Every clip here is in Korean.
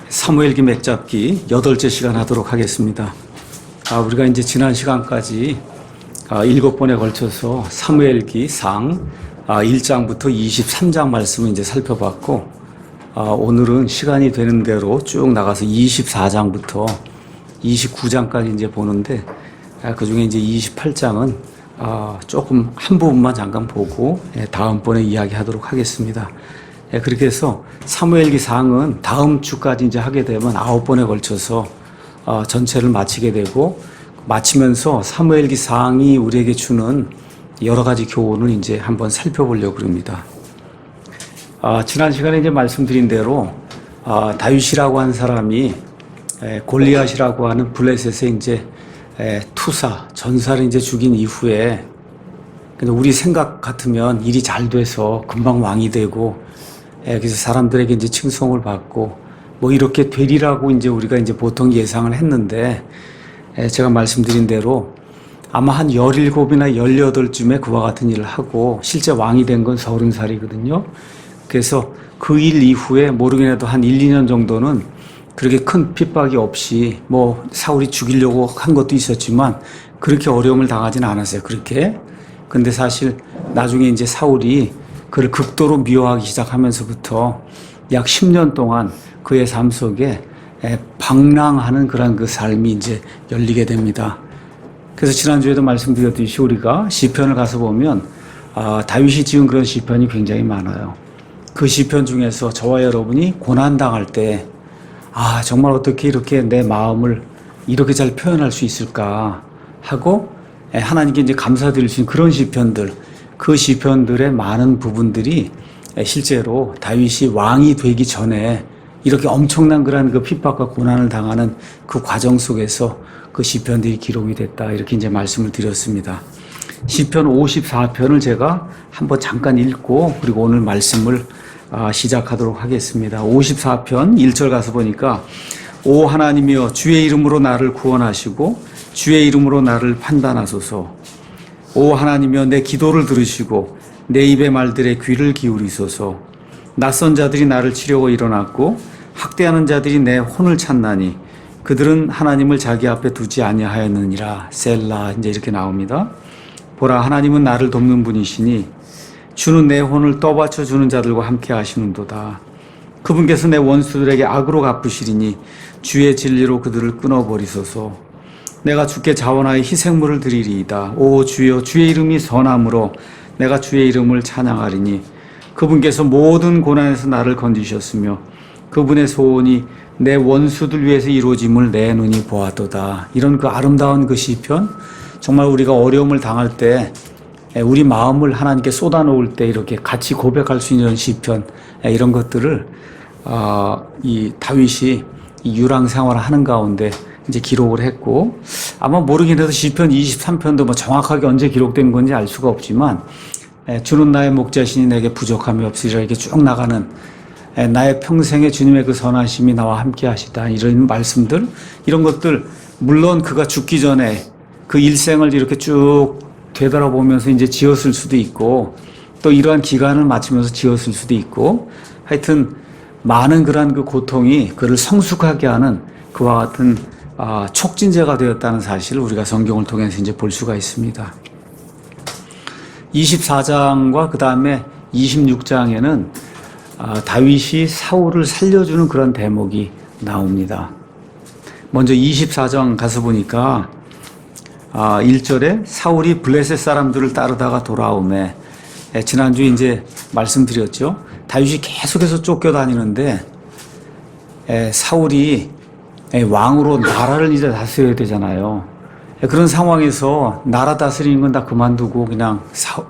사무엘기 맥잡기 8째 시간 하도록 하겠습니다. 우리가 이제 지난 시간까지 7번에 걸쳐서 사무엘기 상 1장부터 23장 말씀을 이제 살펴봤고, 오늘은 시간이 되는 대로 쭉 나가서 24장부터 29장까지 이제 보는데, 그 중에 이제 28장은 조금 한 부분만 잠깐 보고 다음번에 이야기하도록 하겠습니다. 그렇게 해서 사무엘기 상은 다음 주까지 이제 하게 되면 9번에 걸쳐서 전체를 마치게 되고, 마치면서 사무엘기 상이 우리에게 주는 여러 가지 교훈을 이제 한번 살펴보려고 합니다. 지난 시간에 이제 말씀드린 대로 다윗이라고 한 사람이 골리앗이라고 하는 블레셋의 이제 투사 전사를 이제 죽인 이후에, 근데 우리 생각 같으면 일이 잘 돼서 금방 왕이 되고, 그래서 사람들에게 이제 칭송을 받고 뭐 이렇게 되리라고 이제 우리가 이제 보통 예상을 했는데, 제가 말씀드린 대로 아마 한 17이나 18쯤에 그와 같은 일을 하고 실제 왕이 된 건 30살이거든요. 그래서 그 일 이후에 모르긴 해도 한 1, 2년 정도는 그렇게 큰 핍박이 없이, 뭐 사울이 죽이려고 한 것도 있었지만 그렇게 어려움을 당하지는 않았어요. 그렇게. 근데 사실 나중에 이제 사울이 그를 극도로 미워하기 시작하면서부터 약 10년 동안 그의 삶 속에 방랑하는 그런 그 삶이 이제 열리게 됩니다. 그래서 지난주에도 말씀드렸듯이 우리가 시편을 가서 보면 다윗이 지은 그런 시편이 굉장히 많아요. 그 시편 중에서 저와 여러분이 고난당할 때 정말 어떻게 이렇게 내 마음을 이렇게 잘 표현할 수 있을까 하고 하나님께 이제 감사드릴 수 있는 그런 시편들, 그 시편들의 많은 부분들이 실제로 다윗이 왕이 되기 전에 이렇게 엄청난 그런 그 핍박과 고난을 당하는 그 과정 속에서 그 시편들이 기록이 됐다, 이렇게 이제 말씀을 드렸습니다. 시편 54편을 제가 한번 잠깐 읽고 그리고 오늘 말씀을 시작하도록 하겠습니다. 54편 1절 가서 보니까, 오 하나님이여 주의 이름으로 나를 구원하시고 주의 이름으로 나를 판단하소서. 오 하나님이여 내 기도를 들으시고 내 입의 말들에 귀를 기울이소서. 낯선 자들이 나를 치려고 일어났고 학대하는 자들이 내 혼을 찾나니 그들은 하나님을 자기 앞에 두지 아니하였느니라. 셀라. 이제 이렇게 나옵니다. 보라, 하나님은 나를 돕는 분이시니 주는 내 혼을 떠받쳐 주는 자들과 함께 하시는도다. 그분께서 내 원수들에게 악으로 갚으시리니 주의 진리로 그들을 끊어버리소서. 내가 주께 자원하여 희생물을 드리리이다. 오 주여, 주의 이름이 선함으로 내가 주의 이름을 찬양하리니 그분께서 모든 고난에서 나를 건지셨으며 그분의 소원이 내 원수들 위해서 이루어짐을 내 눈이 보았도다. 이런 그 아름다운 그 시편, 정말 우리가 어려움을 당할 때 우리 마음을 하나님께 쏟아놓을 때 이렇게 같이 고백할 수 있는 시편, 이런 것들을 이 다윗이 이 유랑 생활을 하는 가운데 이제 기록을 했고, 아마 모르긴 해도 시편 23편도 뭐 정확하게 언제 기록된 건지 알 수가 없지만, 주는 나의 목자시니 내게 부족함이 없으리라, 이렇게 쭉 나가는 나의 평생에 주님의 그 선하심이 나와 함께 하시다, 이런 말씀들, 이런 것들, 물론 그가 죽기 전에 그 일생을 이렇게 쭉 되돌아보면서 이제 지었을 수도 있고, 또 이러한 기간을 마치면서 지었을 수도 있고, 하여튼 많은 그러한 그 고통이 그를 성숙하게 하는 그와 같은 촉진제가 되었다는 사실을 우리가 성경을 통해서 이제 볼 수가 있습니다. 24장과 그 다음에 26장에는 다윗이 사울을 살려주는 그런 대목이 나옵니다. 먼저 24장 가서 보니까 1절에 사울이 블레셋 사람들을 따르다가 돌아오매, 지난주에 이제 말씀드렸죠. 다윗이 계속해서 쫓겨다니는데 사울이 왕으로 나라를 이제 다스려야 되잖아요. 그런 상황에서 나라 다스리는 건 다 그만두고 그냥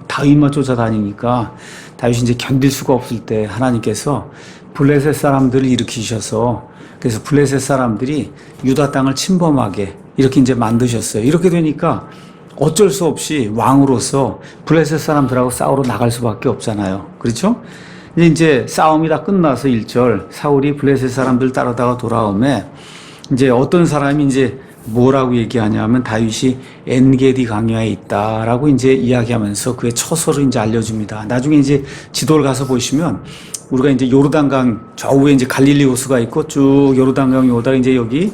다윗만 쫓아다니니까 다윗이 이제 견딜 수가 없을 때 하나님께서 블레셋 사람들을 일으키셔서, 그래서 블레셋 사람들이 유다 땅을 침범하게 이렇게 이제 만드셨어요. 이렇게 되니까 어쩔 수 없이 왕으로서 블레셋 사람들하고 싸우러 나갈 수밖에 없잖아요. 그렇죠? 이제 싸움이 다 끝나서 1절, 사울이 블레셋 사람들 따르다가 돌아오매, 이제 어떤 사람이 이제 뭐라고 얘기하냐면 다윗이 엔게디 강야에 있다라고 이제 이야기하면서 그의 처소를 이제 알려줍니다. 나중에 이제 지도를 가서 보시면 우리가 이제 요르단강 좌우에 이제 갈릴리 호수가 있고 쭉 요르단강이 오다가 이제 여기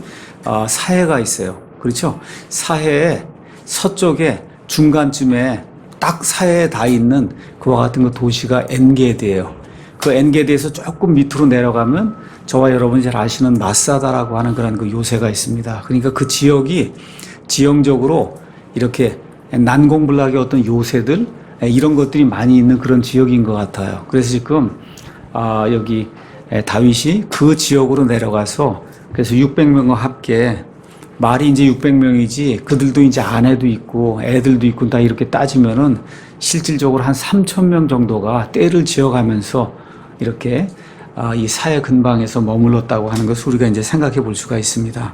사해가 있어요. 그렇죠? 사해의 서쪽에 중간쯤에 딱 사해에 다 있는 그와 같은 그 도시가 엔게디예요. 그 엔게디에서 조금 밑으로 내려가면 저와 여러분이 잘 아시는 마사다라고 하는 그런 그 요새가 있습니다. 그러니까 그 지역이 지형적으로 이렇게 난공불락의 어떤 요새들 이런 것들이 많이 있는 그런 지역인 것 같아요. 그래서 지금 여기 다윗이 그 지역으로 내려가서 그래서 600명과 함께 말이 이제 600명이지 그들도 이제 아내도 있고 애들도 있고 다 이렇게 따지면은 실질적으로 한 3,000명 정도가 떼를 지어가면서 이렇게 이 사해 근방에서 머물렀다고 하는 것을 우리가 이제 생각해 볼 수가 있습니다.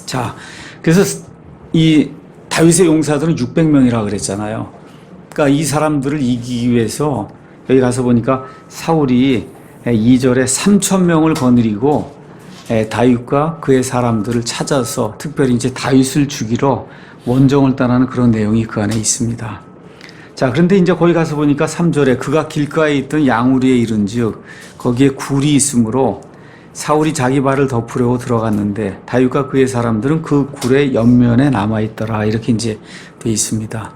자, 그래서 이 다윗의 용사들은 600명이라고 그랬잖아요. 그러니까 이 사람들을 이기기 위해서 여기 가서 보니까 사울이 2절에 3,000명을 거느리고 다윗과 그의 사람들을 찾아서 특별히 이제 다윗을 죽이러 원정을 떠나는 그런 내용이 그 안에 있습니다. 자, 그런데 이제 거기 가서 보니까 3절에 그가 길가에 있던 양우리에 이른즉 거기에 굴이 있으므로 사울이 자기 발을 덮으려고 들어갔는데 다윗과 그의 사람들은 그 굴의 옆면에 남아 있더라. 이렇게 이제 돼 있습니다.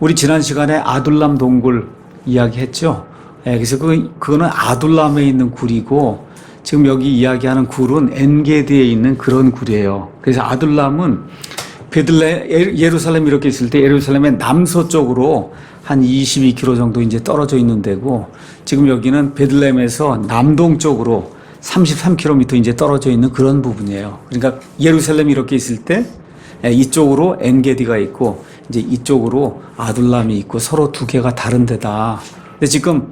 우리 지난 시간에 아둘람 동굴 이야기했죠. 그래서 그거는 아둘람에 있는 굴이고 지금 여기 이야기하는 굴은 엔게디에 있는 그런 굴이에요. 그래서 아둘람은 예루살렘 이렇게 있을 때 예루살렘의 남서쪽으로 한 22km 정도 이제 떨어져 있는 데고 지금 여기는 베들레헴에서 남동쪽으로 33km 이제 떨어져 있는 그런 부분이에요. 그러니까 예루살렘이 이렇게 있을 때 이쪽으로 엔게디가 있고 이제 이쪽으로 아둘람이 있고 서로 두 개가 다른 데다. 근데 지금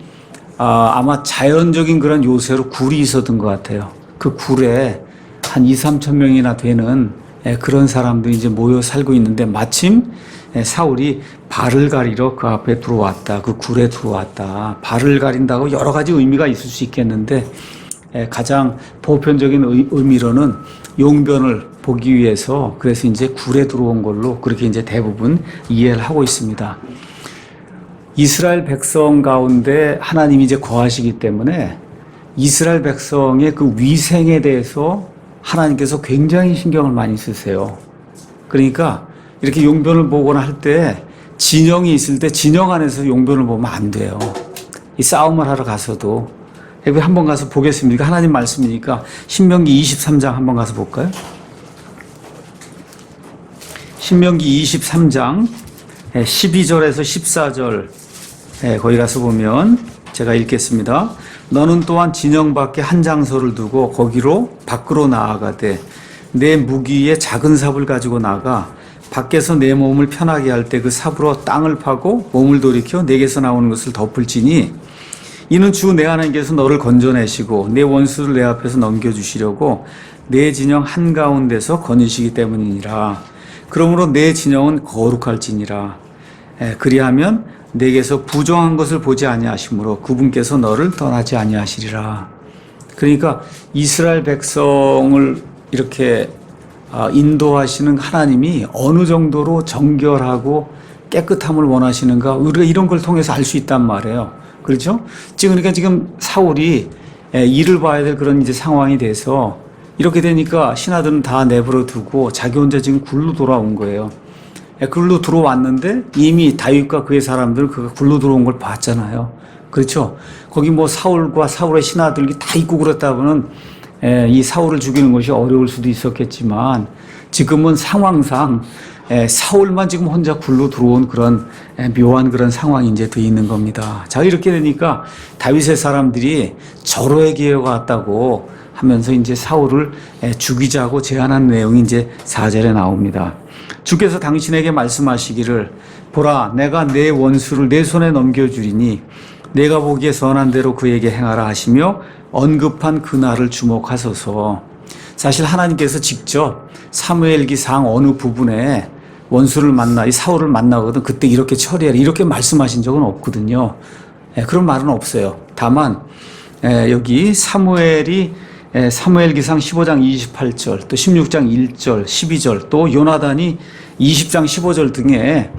아마 자연적인 그런 요새로 굴이 있었던 것 같아요. 그 굴에 한 2-3천 명이나 되는 그런 사람들이 이제 모여 살고 있는데 마침 사울이 발을 가리러 그 앞에 들어왔다. 그 굴에 들어왔다. 발을 가린다고 여러 가지 의미가 있을 수 있겠는데 가장 보편적인 의미로는 용변을 보기 위해서 그래서 이제 굴에 들어온 걸로 그렇게 이제 대부분 이해를 하고 있습니다. 이스라엘 백성 가운데 하나님이 이제 거하시기 때문에 이스라엘 백성의 그 위생에 대해서 하나님께서 굉장히 신경을 많이 쓰세요. 그러니까 이렇게 용변을 보거나 할 때 진영이 있을 때 진영 안에서 용변을 보면 안 돼요. 이 싸움을 하러 가서도 여기 한번 가서 보겠습니다. 하나님 말씀이니까 신명기 23장 한번 가서 볼까요? 신명기 23장 12절에서 14절 거기 가서 보면 제가 읽겠습니다. 너는 또한 진영 밖에 한 장소를 두고 거기로 밖으로 나아가되 내 무기에 작은 삽을 가지고 나가 밖에서 내 몸을 편하게 할 때 그 삽으로 땅을 파고 몸을 돌이켜 내게서 나오는 것을 덮을지니 이는 주 내 하나님께서 너를 건져내시고 내 원수를 내 앞에서 넘겨주시려고 내 진영 한가운데서 거니시기 때문이니라. 그러므로 내 진영은 거룩할지니라. 그리하면 내게서 부정한 것을 보지 아니하시므로 그분께서 너를 떠나지 아니하시리라. 그러니까 이스라엘 백성을 이렇게 인도하시는 하나님이 어느 정도로 정결하고 깨끗함을 원하시는가 우리가 이런 걸 통해서 알 수 있단 말이에요. 그렇죠? 그러니까 지금 사울이 일을 봐야 될 그런 이제 상황이 돼서 이렇게 되니까 신하들은 다 내버려 두고 자기 혼자 지금 굴로 돌아온 거예요. 굴로 들어왔는데 이미 다윗과 그의 사람들은 그가 굴로 들어온 걸 봤잖아요. 그렇죠? 거기 뭐 사울과 사울의 신하들이 다 있고 그렇다고는 이 사울을 죽이는 것이 어려울 수도 있었겠지만 지금은 상황상 사울만 지금 혼자 굴로 들어온 그런 묘한 그런 상황이 이제 돼 있는 겁니다. 자, 이렇게 되니까 다윗의 사람들이 절호의 기회가 왔다고 하면서 이제 사울을 죽이자고 제안한 내용이 이제 4절에 나옵니다. 주께서 당신에게 말씀하시기를 보라 내가 내 원수를 내 손에 넘겨주리니 내가 보기에 선한 대로 그에게 행하라 하시며 언급한 그날을 주목하소서. 사실 하나님께서 직접 사무엘기상 어느 부분에 원수를 만나 이 사울을 만나거든 그때 이렇게 처리해라 이렇게 말씀하신 적은 없거든요. 그런 말은 없어요. 다만 여기 사무엘기상 15장 28절 또 16장 1절 12절 또 요나단이 20장 15절 등에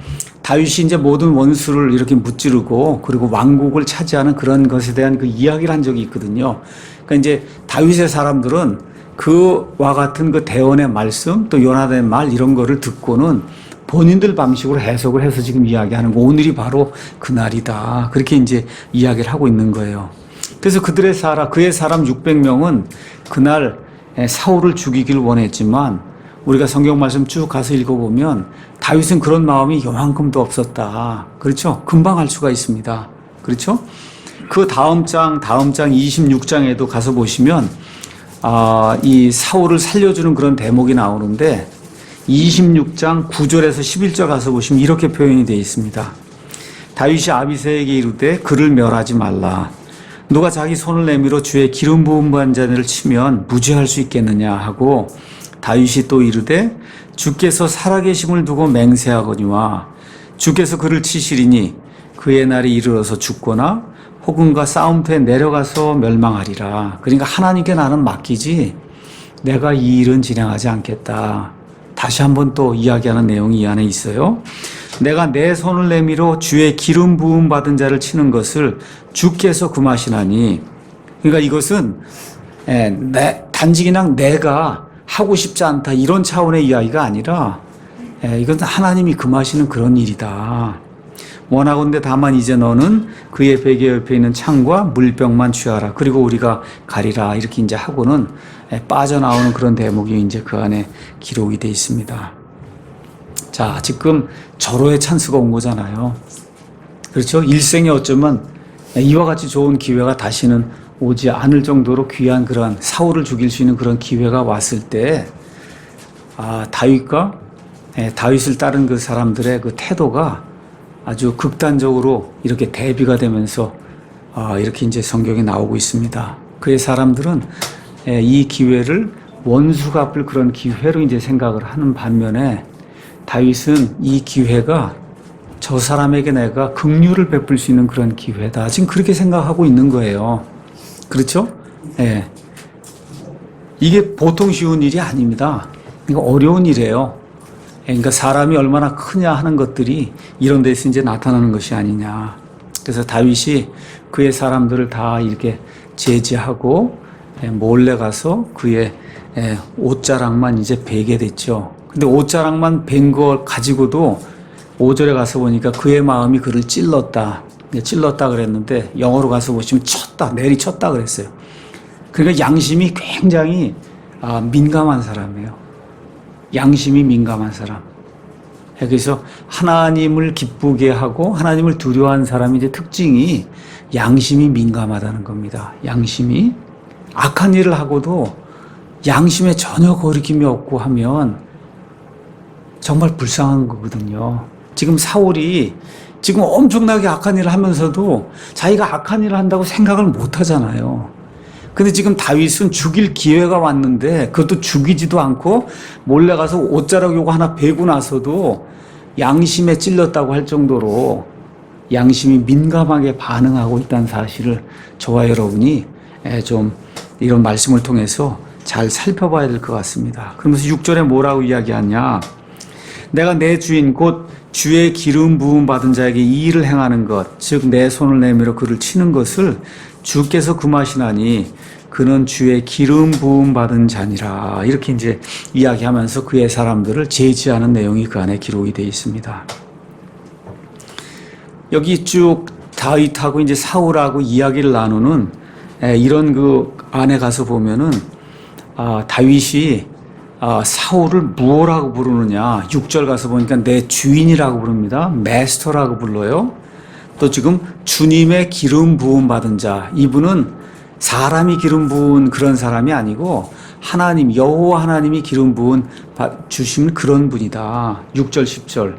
다윗이 이제 모든 원수를 이렇게 무찌르고 그리고 왕국을 차지하는 그런 것에 대한 그 이야기를 한 적이 있거든요. 그러니까 이제 다윗의 사람들은 그와 같은 그 대언의 말씀 또 요나단의 말 이런 거를 듣고는 본인들 방식으로 해석을 해서 지금 이야기하는 거, 오늘이 바로 그날이다. 그렇게 이제 이야기를 하고 있는 거예요. 그래서 그의 사람 600명은 그날 사울을 죽이기를 원했지만 우리가 성경 말씀 쭉 가서 읽어보면 다윗은 그런 마음이 요만큼도 없었다. 그렇죠? 금방 알 수가 있습니다. 그렇죠? 그 다음 장 26장에도 가서 보시면 이 사울을 살려주는 그런 대목이 나오는데 26장 9절에서 11절 가서 보시면 이렇게 표현이 되어 있습니다. 다윗이 아비새에게 이르되 그를 멸하지 말라. 누가 자기 손을 내밀어 주의 기름 부은 반자를 치면 무죄할 수 있겠느냐 하고 다윗이 또 이르되 주께서 살아계심을 두고 맹세하거니와 주께서 그를 치시리니 그의 날이 이르러서 죽거나 혹은가 싸움터에 내려가서 멸망하리라. 그러니까 하나님께 나는 맡기지 내가 이 일은 진행하지 않겠다. 다시 한번 또 이야기하는 내용이 이 안에 있어요. 내가 내 손을 내밀어 주의 기름 부음 받은 자를 치는 것을 주께서 금하시나니, 그러니까 이것은 단지 그냥 내가 하고 싶지 않다 이런 차원의 이야기가 아니라 이건 하나님이 금하시는 그런 일이다. 원하건대 다만 이제 너는 그의 베개 옆에 있는 창과 물병만 취하라. 그리고 우리가 가리라. 이렇게 이제 하고는 빠져나오는 그런 대목이 이제 그 안에 기록이 되어 있습니다. 자, 지금 절호의 찬스가 온 거잖아요. 그렇죠? 일생에 어쩌면 이와 같이 좋은 기회가 다시는 오지 않을 정도로 귀한 그런 사울을 죽일 수 있는 그런 기회가 왔을 때, 다윗을 따른 그 사람들의 그 태도가 아주 극단적으로 이렇게 대비가 되면서 이렇게 이제 성경에 나오고 있습니다. 그의 사람들은 이 기회를 원수 갚을 그런 기회로 이제 생각을 하는 반면에 다윗은 이 기회가 저 사람에게 내가 긍휼을 베풀 수 있는 그런 기회다. 지금 그렇게 생각하고 있는 거예요. 그렇죠? 예. 이게 보통 쉬운 일이 아닙니다. 이거 어려운 일이에요. 그러니까 사람이 얼마나 크냐 하는 것들이 이런 데서 이제 나타나는 것이 아니냐. 그래서 다윗이 그의 사람들을 다 이렇게 제지하고 몰래 가서 그의 옷자락만 이제 베게 됐죠. 근데 옷자락만 벤 걸 가지고도 5절에 가서 보니까 그의 마음이 그를 찔렀다. 찔렀다 그랬는데 영어로 가서 보시면 쳤다, 내리쳤다 그랬어요. 그러니까 양심이 굉장히 민감한 사람이에요. 양심이 민감한 사람. 그래서 하나님을 기쁘게 하고 하나님을 두려워하는 사람의 이제 특징이 양심이 민감하다는 겁니다. 양심이 악한 일을 하고도 양심에 전혀 거리낌이 없고 하면 정말 불쌍한 거거든요. 지금 사울이 지금 엄청나게 악한 일을 하면서도 자기가 악한 일을 한다고 생각을 못 하잖아요. 근데 지금 다윗은 죽일 기회가 왔는데 그것도 죽이지도 않고 몰래 가서 옷자락 요거 하나 베고 나서도 양심에 찔렸다고 할 정도로 양심이 민감하게 반응하고 있다는 사실을 저와 여러분이 좀 이런 말씀을 통해서 잘 살펴봐야 될 것 같습니다. 그러면서 6절에 뭐라고 이야기하냐? 내가 내 주인 곧 주의 기름 부음 받은 자에게 이 일을 행하는 것, 즉 내 손을 내밀어 그를 치는 것을 주께서 금하시나니 그는 주의 기름 부음 받은 자니라. 이렇게 이제 이야기하면서 그의 사람들을 제지하는 내용이 그 안에 기록이 되어 있습니다. 여기 쭉 다윗하고 이제 사울하고 이야기를 나누는 이런 그 안에 가서 보면은 다윗이 사울을 무엇라고 부르느냐? 6절 가서 보니까 내 주인이라고 부릅니다. 마스터라고 불러요. 또 지금 주님의 기름 부음 받은 자, 이분은 사람이 기름 부은 그런 사람이 아니고 하나님, 여호와 하나님이 기름 부은 주신 그런 분이다. 6절 10절.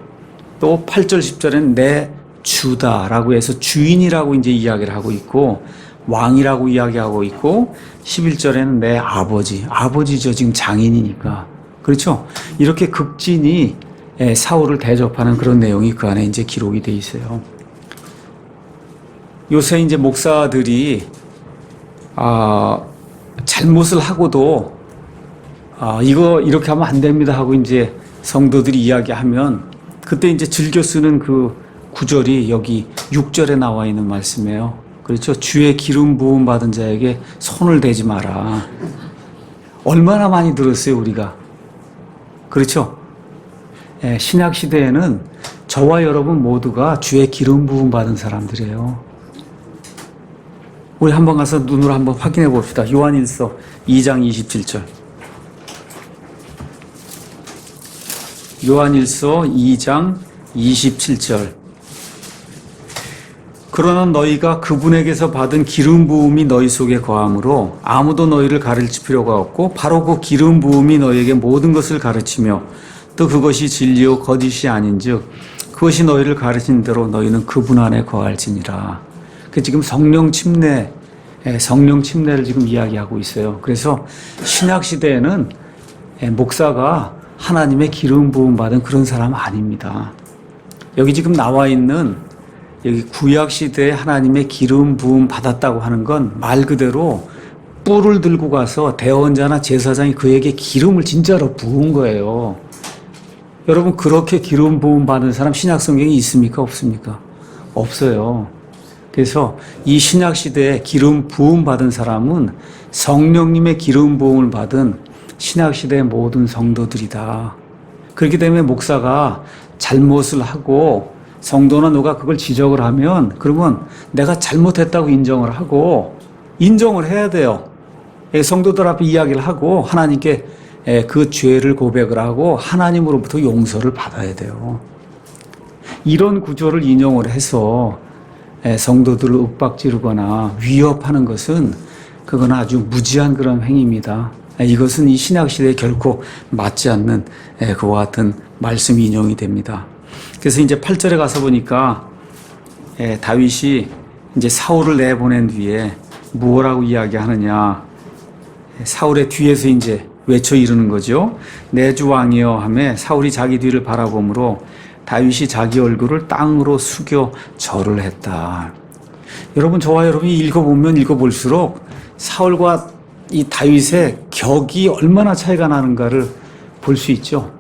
또 8절 10절에는 내 주다라고 해서 주인이라고 이제 이야기를 하고 있고 왕이라고 이야기하고 있고 11절에는 내 아버지죠. 지금 장인이니까. 그렇죠? 이렇게 극진히 사울을 대접하는 그런 내용이 그 안에 이제 기록이 돼 있어요. 요새 이제 목사들이 잘못을 하고도 이거 이렇게 하면 안 됩니다 하고 이제 성도들이 이야기하면 그때 이제 즐겨 쓰는 그 구절이 여기 6절에 나와 있는 말씀이에요. 그렇죠? 주의 기름 부음 받은 자에게 손을 대지 마라. 얼마나 많이 들었어요, 우리가. 그렇죠? 예, 신약 시대에는 저와 여러분 모두가 주의 기름 부음 받은 사람들이에요. 우리 한번 가서 눈으로 한번 확인해 봅시다. 요한일서 2장 27절. 요한일서 2장 27절. 그러나 너희가 그분에게서 받은 기름 부음이 너희 속에 거함으로 아무도 너희를 가르칠 필요가 없고 바로 그 기름 부음이 너희에게 모든 것을 가르치며 또 그것이 진리요 거짓이 아닌즉 그것이 너희를 가르친 대로 너희는 그분 안에 거할지니라. 그 지금 성령 침례를 지금 이야기하고 있어요. 그래서 신약 시대에는 목사가 하나님의 기름 부음 받은 그런 사람 아닙니다. 여기 지금 나와 있는 여기 구약 시대에 하나님의 기름 부음 받았다고 하는 건 말 그대로 뿔을 들고 가서 대언자나 제사장이 그에게 기름을 진짜로 부은 거예요. 여러분 그렇게 기름 부음 받은 사람 신약 성경에 있습니까? 없습니까? 없어요. 그래서 이 신약 시대에 기름 부음 받은 사람은 성령님의 기름 부음을 받은 신약 시대의 모든 성도들이다. 그렇기 때문에 목사가 잘못을 하고 성도나 누가 그걸 지적을 하면 그러면 내가 잘못했다고 인정을 하고 인정을 해야 돼요. 성도들 앞에 이야기를 하고 하나님께 그 죄를 고백을 하고 하나님으로부터 용서를 받아야 돼요. 이런 구조를 인용을 해서 성도들을 윽박지르거나 위협하는 것은 그건 아주 무지한 그런 행위입니다. 이것은 이 신약시대에 결코 맞지 않는 그와 같은 말씀이 인용이 됩니다. 그래서 이제 8절에 가서 보니까 다윗이 이제 사울을 내보낸 뒤에 무엇라고 이야기하느냐. 사울의 뒤에서 이제 외쳐 이르는 거죠. 내 주 왕이여 하매 사울이 자기 뒤를 바라보므로 다윗이 자기 얼굴을 땅으로 숙여 절을 했다. 여러분 저와 여러분이 읽어보면 읽어볼수록 사울과 이 다윗의 격이 얼마나 차이가 나는가를 볼 수 있죠.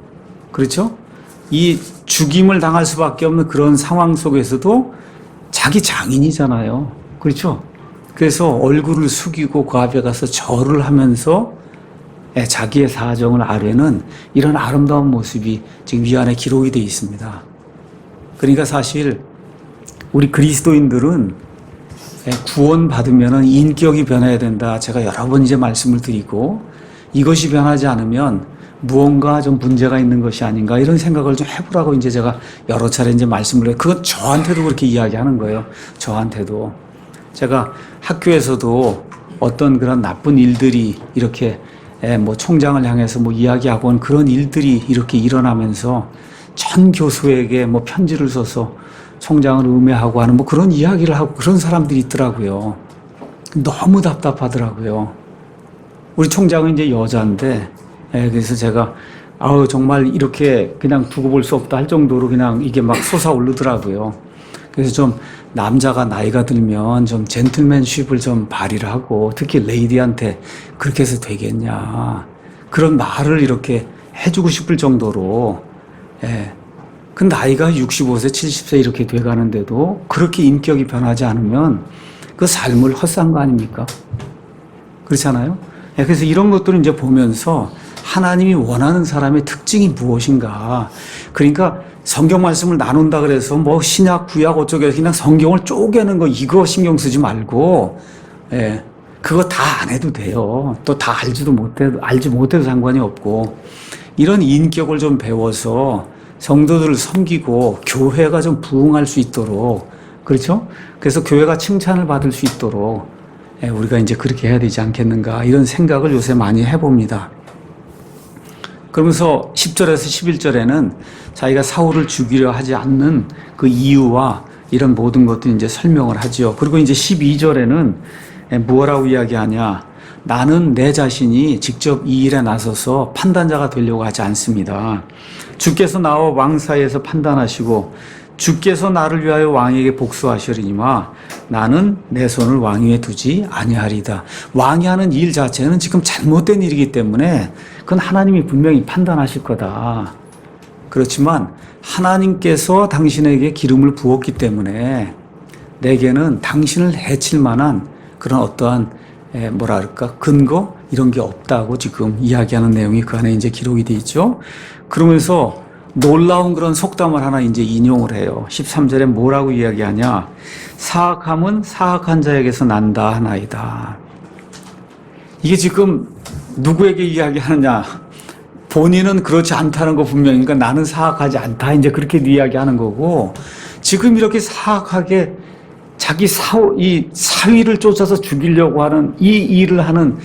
그렇죠? 이 죽임을 당할 수밖에 없는 그런 상황 속에서도 자기 장인이잖아요. 그렇죠? 그래서 얼굴을 숙이고 그 앞에 가서 절을 하면서 자기의 사정을 아뢰는 이런 아름다운 모습이 지금 이 안에 기록이 되어 있습니다. 그러니까 사실 우리 그리스도인들은 구원받으면 인격이 변해야 된다. 제가 여러 번 이제 말씀을 드리고 이것이 변하지 않으면 무언가 좀 문제가 있는 것이 아닌가 이런 생각을 좀 해보라고 이제 제가 여러 차례 이제 말씀을 해요. 그건 저한테도 그렇게 이야기하는 거예요. 저한테도. 제가 학교에서도 어떤 그런 나쁜 일들이 이렇게 뭐 총장을 향해서 뭐 이야기하고 한 그런 일들이 이렇게 일어나면서 전 교수에게 뭐 편지를 써서 총장을 음해하고 하는 뭐 그런 이야기를 하고 그런 사람들이 있더라고요. 너무 답답하더라고요. 우리 총장은 이제 여자인데, 그래서 제가, 정말 이렇게 그냥 두고 볼 수 없다 할 정도로 그냥 이게 막 솟아오르더라고요. 그래서 좀 남자가 나이가 들면 좀 젠틀맨십을 좀 발휘를 하고 특히 레이디한테 그렇게 해서 되겠냐. 그런 말을 이렇게 해주고 싶을 정도로, 그 나이가 65세, 70세 이렇게 돼가는데도 그렇게 인격이 변하지 않으면 그 삶을 헛산 거 아닙니까? 그렇잖아요? 그래서 이런 것들을 이제 보면서 하나님이 원하는 사람의 특징이 무엇인가. 그러니까 성경 말씀을 나눈다 그래서 뭐 신약, 구약 어쩌고 해서 그냥 성경을 쪼개는 거 이거 신경 쓰지 말고, 그거 다 안 해도 돼요. 또 다 알지 못해도 상관이 없고, 이런 인격을 좀 배워서 성도들을 섬기고 교회가 좀 부흥할 수 있도록, 그렇죠? 그래서 교회가 칭찬을 받을 수 있도록 우리가 이제 그렇게 해야 되지 않겠는가 이런 생각을 요새 많이 해봅니다. 그러면서 10절에서 11절에는 자기가 사울을 죽이려 하지 않는 그 이유와 이런 모든 것들 이제 설명을 하죠. 그리고 이제 12절에는 뭐라고 이야기하냐. 나는 내 자신이 직접 이 일에 나서서 판단자가 되려고 하지 않습니다. 주께서 나와 왕 사이에서 판단하시고 주께서 나를 위하여 왕에게 복수하시리니와 나는 내 손을 왕 위에 두지 아니하리다. 왕이 하는 일 자체는 지금 잘못된 일이기 때문에 그건 하나님이 분명히 판단하실 거다. 그렇지만 하나님께서 당신에게 기름을 부었기 때문에 내게는 당신을 해칠 만한 그런 어떠한 뭐랄까 근거 이런 게 없다고 지금 이야기하는 내용이 그 안에 이제 기록이 돼 있죠. 그러면서 놀라운 그런 속담을 하나 이제 인용을 해요. 13절에 뭐라고 이야기하냐? 사악함은 사악한 자에게서 난다 하나이다. 이게 지금 누구에게 이야기하느냐? 본인은 그렇지 않다는 거 분명히, 그러니까 나는 사악하지 않다 이제 그렇게 이야기하는 거고, 지금 이렇게 사악하게 자기 이 사위를 쫓아서 죽이려고 하는 이 일을 하는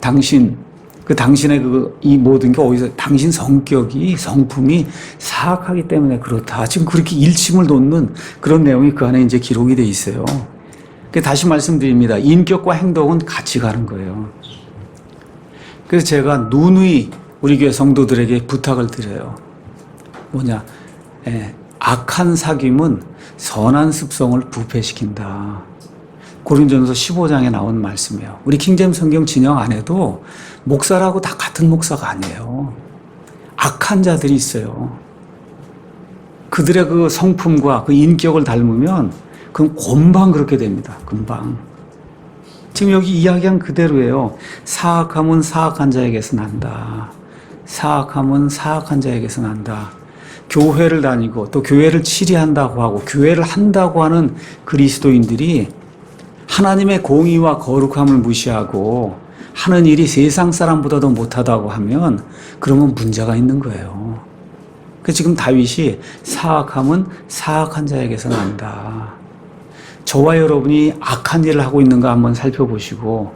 당신, 그 당신의 이 모든 게 어디서, 당신 성격이, 성품이 사악하기 때문에 그렇다. 지금 그렇게 일침을 놓는 그런 내용이 그 안에 이제 기록이 돼 있어요. 다시 말씀드립니다. 인격과 행동은 같이 가는 거예요. 그래서 제가 누누이 우리 교회 성도들에게 부탁을 드려요. 뭐냐? 악한 사귐은 선한 습성을 부패시킨다. 고린도전서 15장에 나온 말씀이에요. 우리 킹제임스 성경 진영 안에도 목사라고 다 같은 목사가 아니에요. 악한 자들이 있어요. 그들의 그 성품과 그 인격을 닮으면 그럼 금방 그렇게 됩니다. 금방. 지금 여기 이야기한 그대로예요. 사악함은 사악한 자에게서 난다. 사악함은 사악한 자에게서 난다. 교회를 다니고 또 교회를 치리한다고 하고 교회를 한다고 하는 그리스도인들이 하나님의 공의와 거룩함을 무시하고 하는 일이 세상 사람보다도 못하다고 하면 그러면 문제가 있는 거예요. 그래서 지금 다윗이 사악함은 사악한 자에게서 난다. 저와 여러분이 악한 일을 하고 있는가 한번 살펴보시고,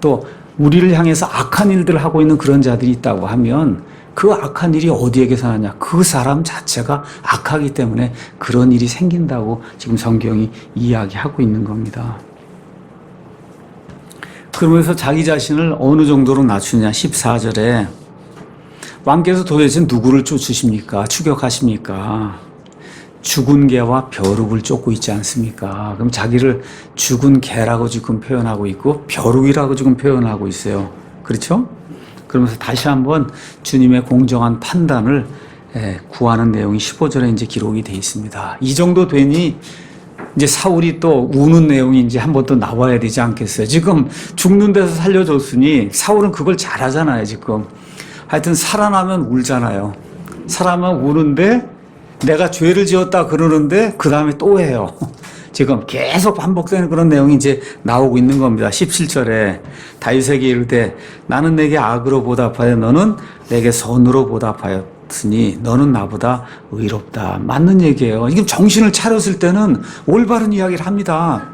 또 우리를 향해서 악한 일들을 하고 있는 그런 자들이 있다고 하면 그 악한 일이 어디에게서 나냐? 그 사람 자체가 악하기 때문에 그런 일이 생긴다고 지금 성경이 이야기하고 있는 겁니다. 그러면서 자기 자신을 어느 정도로 낮추냐? 14절에 왕께서 도대체 누구를 쫓으십니까? 추격하십니까? 죽은 개와 벼룩을 쫓고 있지 않습니까? 그럼 자기를 죽은 개라고 지금 표현하고 있고 벼룩이라고 지금 표현하고 있어요. 그렇죠? 그러면서 다시 한번 주님의 공정한 판단을 구하는 내용이 15절에 이제 기록이 되어 있습니다. 이 정도 되니 이제 사울이 또 우는 내용이 이제 한 번 또 나와야 되지 않겠어요? 지금 죽는 데서 살려줬으니 사울은 그걸 잘하잖아요, 지금. 하여튼 살아나면 울잖아요. 살아나면 우는데 내가 죄를 지었다 그러는데 그 다음에 또 해요. 지금 계속 반복되는 그런 내용이 이제 나오고 있는 겁니다. 17절에 다윗에게 이르되 나는 내게 악으로 보답하여 너는 내게 선으로 보답하였으니 너는 나보다 의롭다. 맞는 얘기예요. 지금 정신을 차렸을 때는 올바른 이야기를 합니다.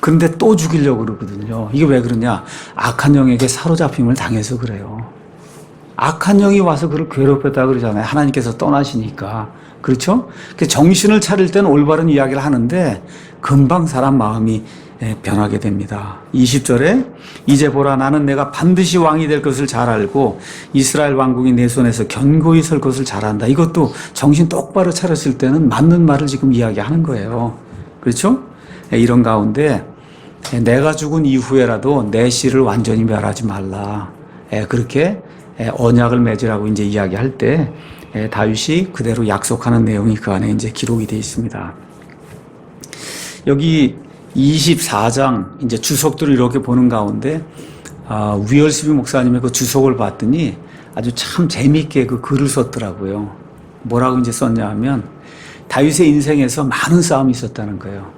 그런데 또 죽이려고 그러거든요. 이게 왜 그러냐? 악한 영에게 사로잡힘을 당해서 그래요. 악한 영이 와서 그를 괴롭혔다 그러잖아요. 하나님께서 떠나시니까. 그렇죠? 정신을 차릴 때는 올바른 이야기를 하는데 금방 사람 마음이 변하게 됩니다. 20절에 이제 보라 나는 내가 반드시 왕이 될 것을 잘 알고 이스라엘 왕국이 내 손에서 견고히 설 것을 잘 안다. 이것도 정신 똑바로 차렸을 때는 맞는 말을 지금 이야기하는 거예요. 그렇죠? 이런 가운데 내가 죽은 이후에라도 내 씨를 완전히 멸하지 말라. 그렇게 언약을 맺으라고 이제 이야기할 때 다윗이 그대로 약속하는 내용이 그 안에 이제 기록이 되어 있습니다. 여기 24장 이제 주석들을 이렇게 보는 가운데 위얼스비 목사님의 그 주석을 봤더니 아주 참 재미있게 그 글을 썼더라고요. 뭐라고 이제 썼냐 하면 다윗의 인생에서 많은 싸움이 있었다는 거예요.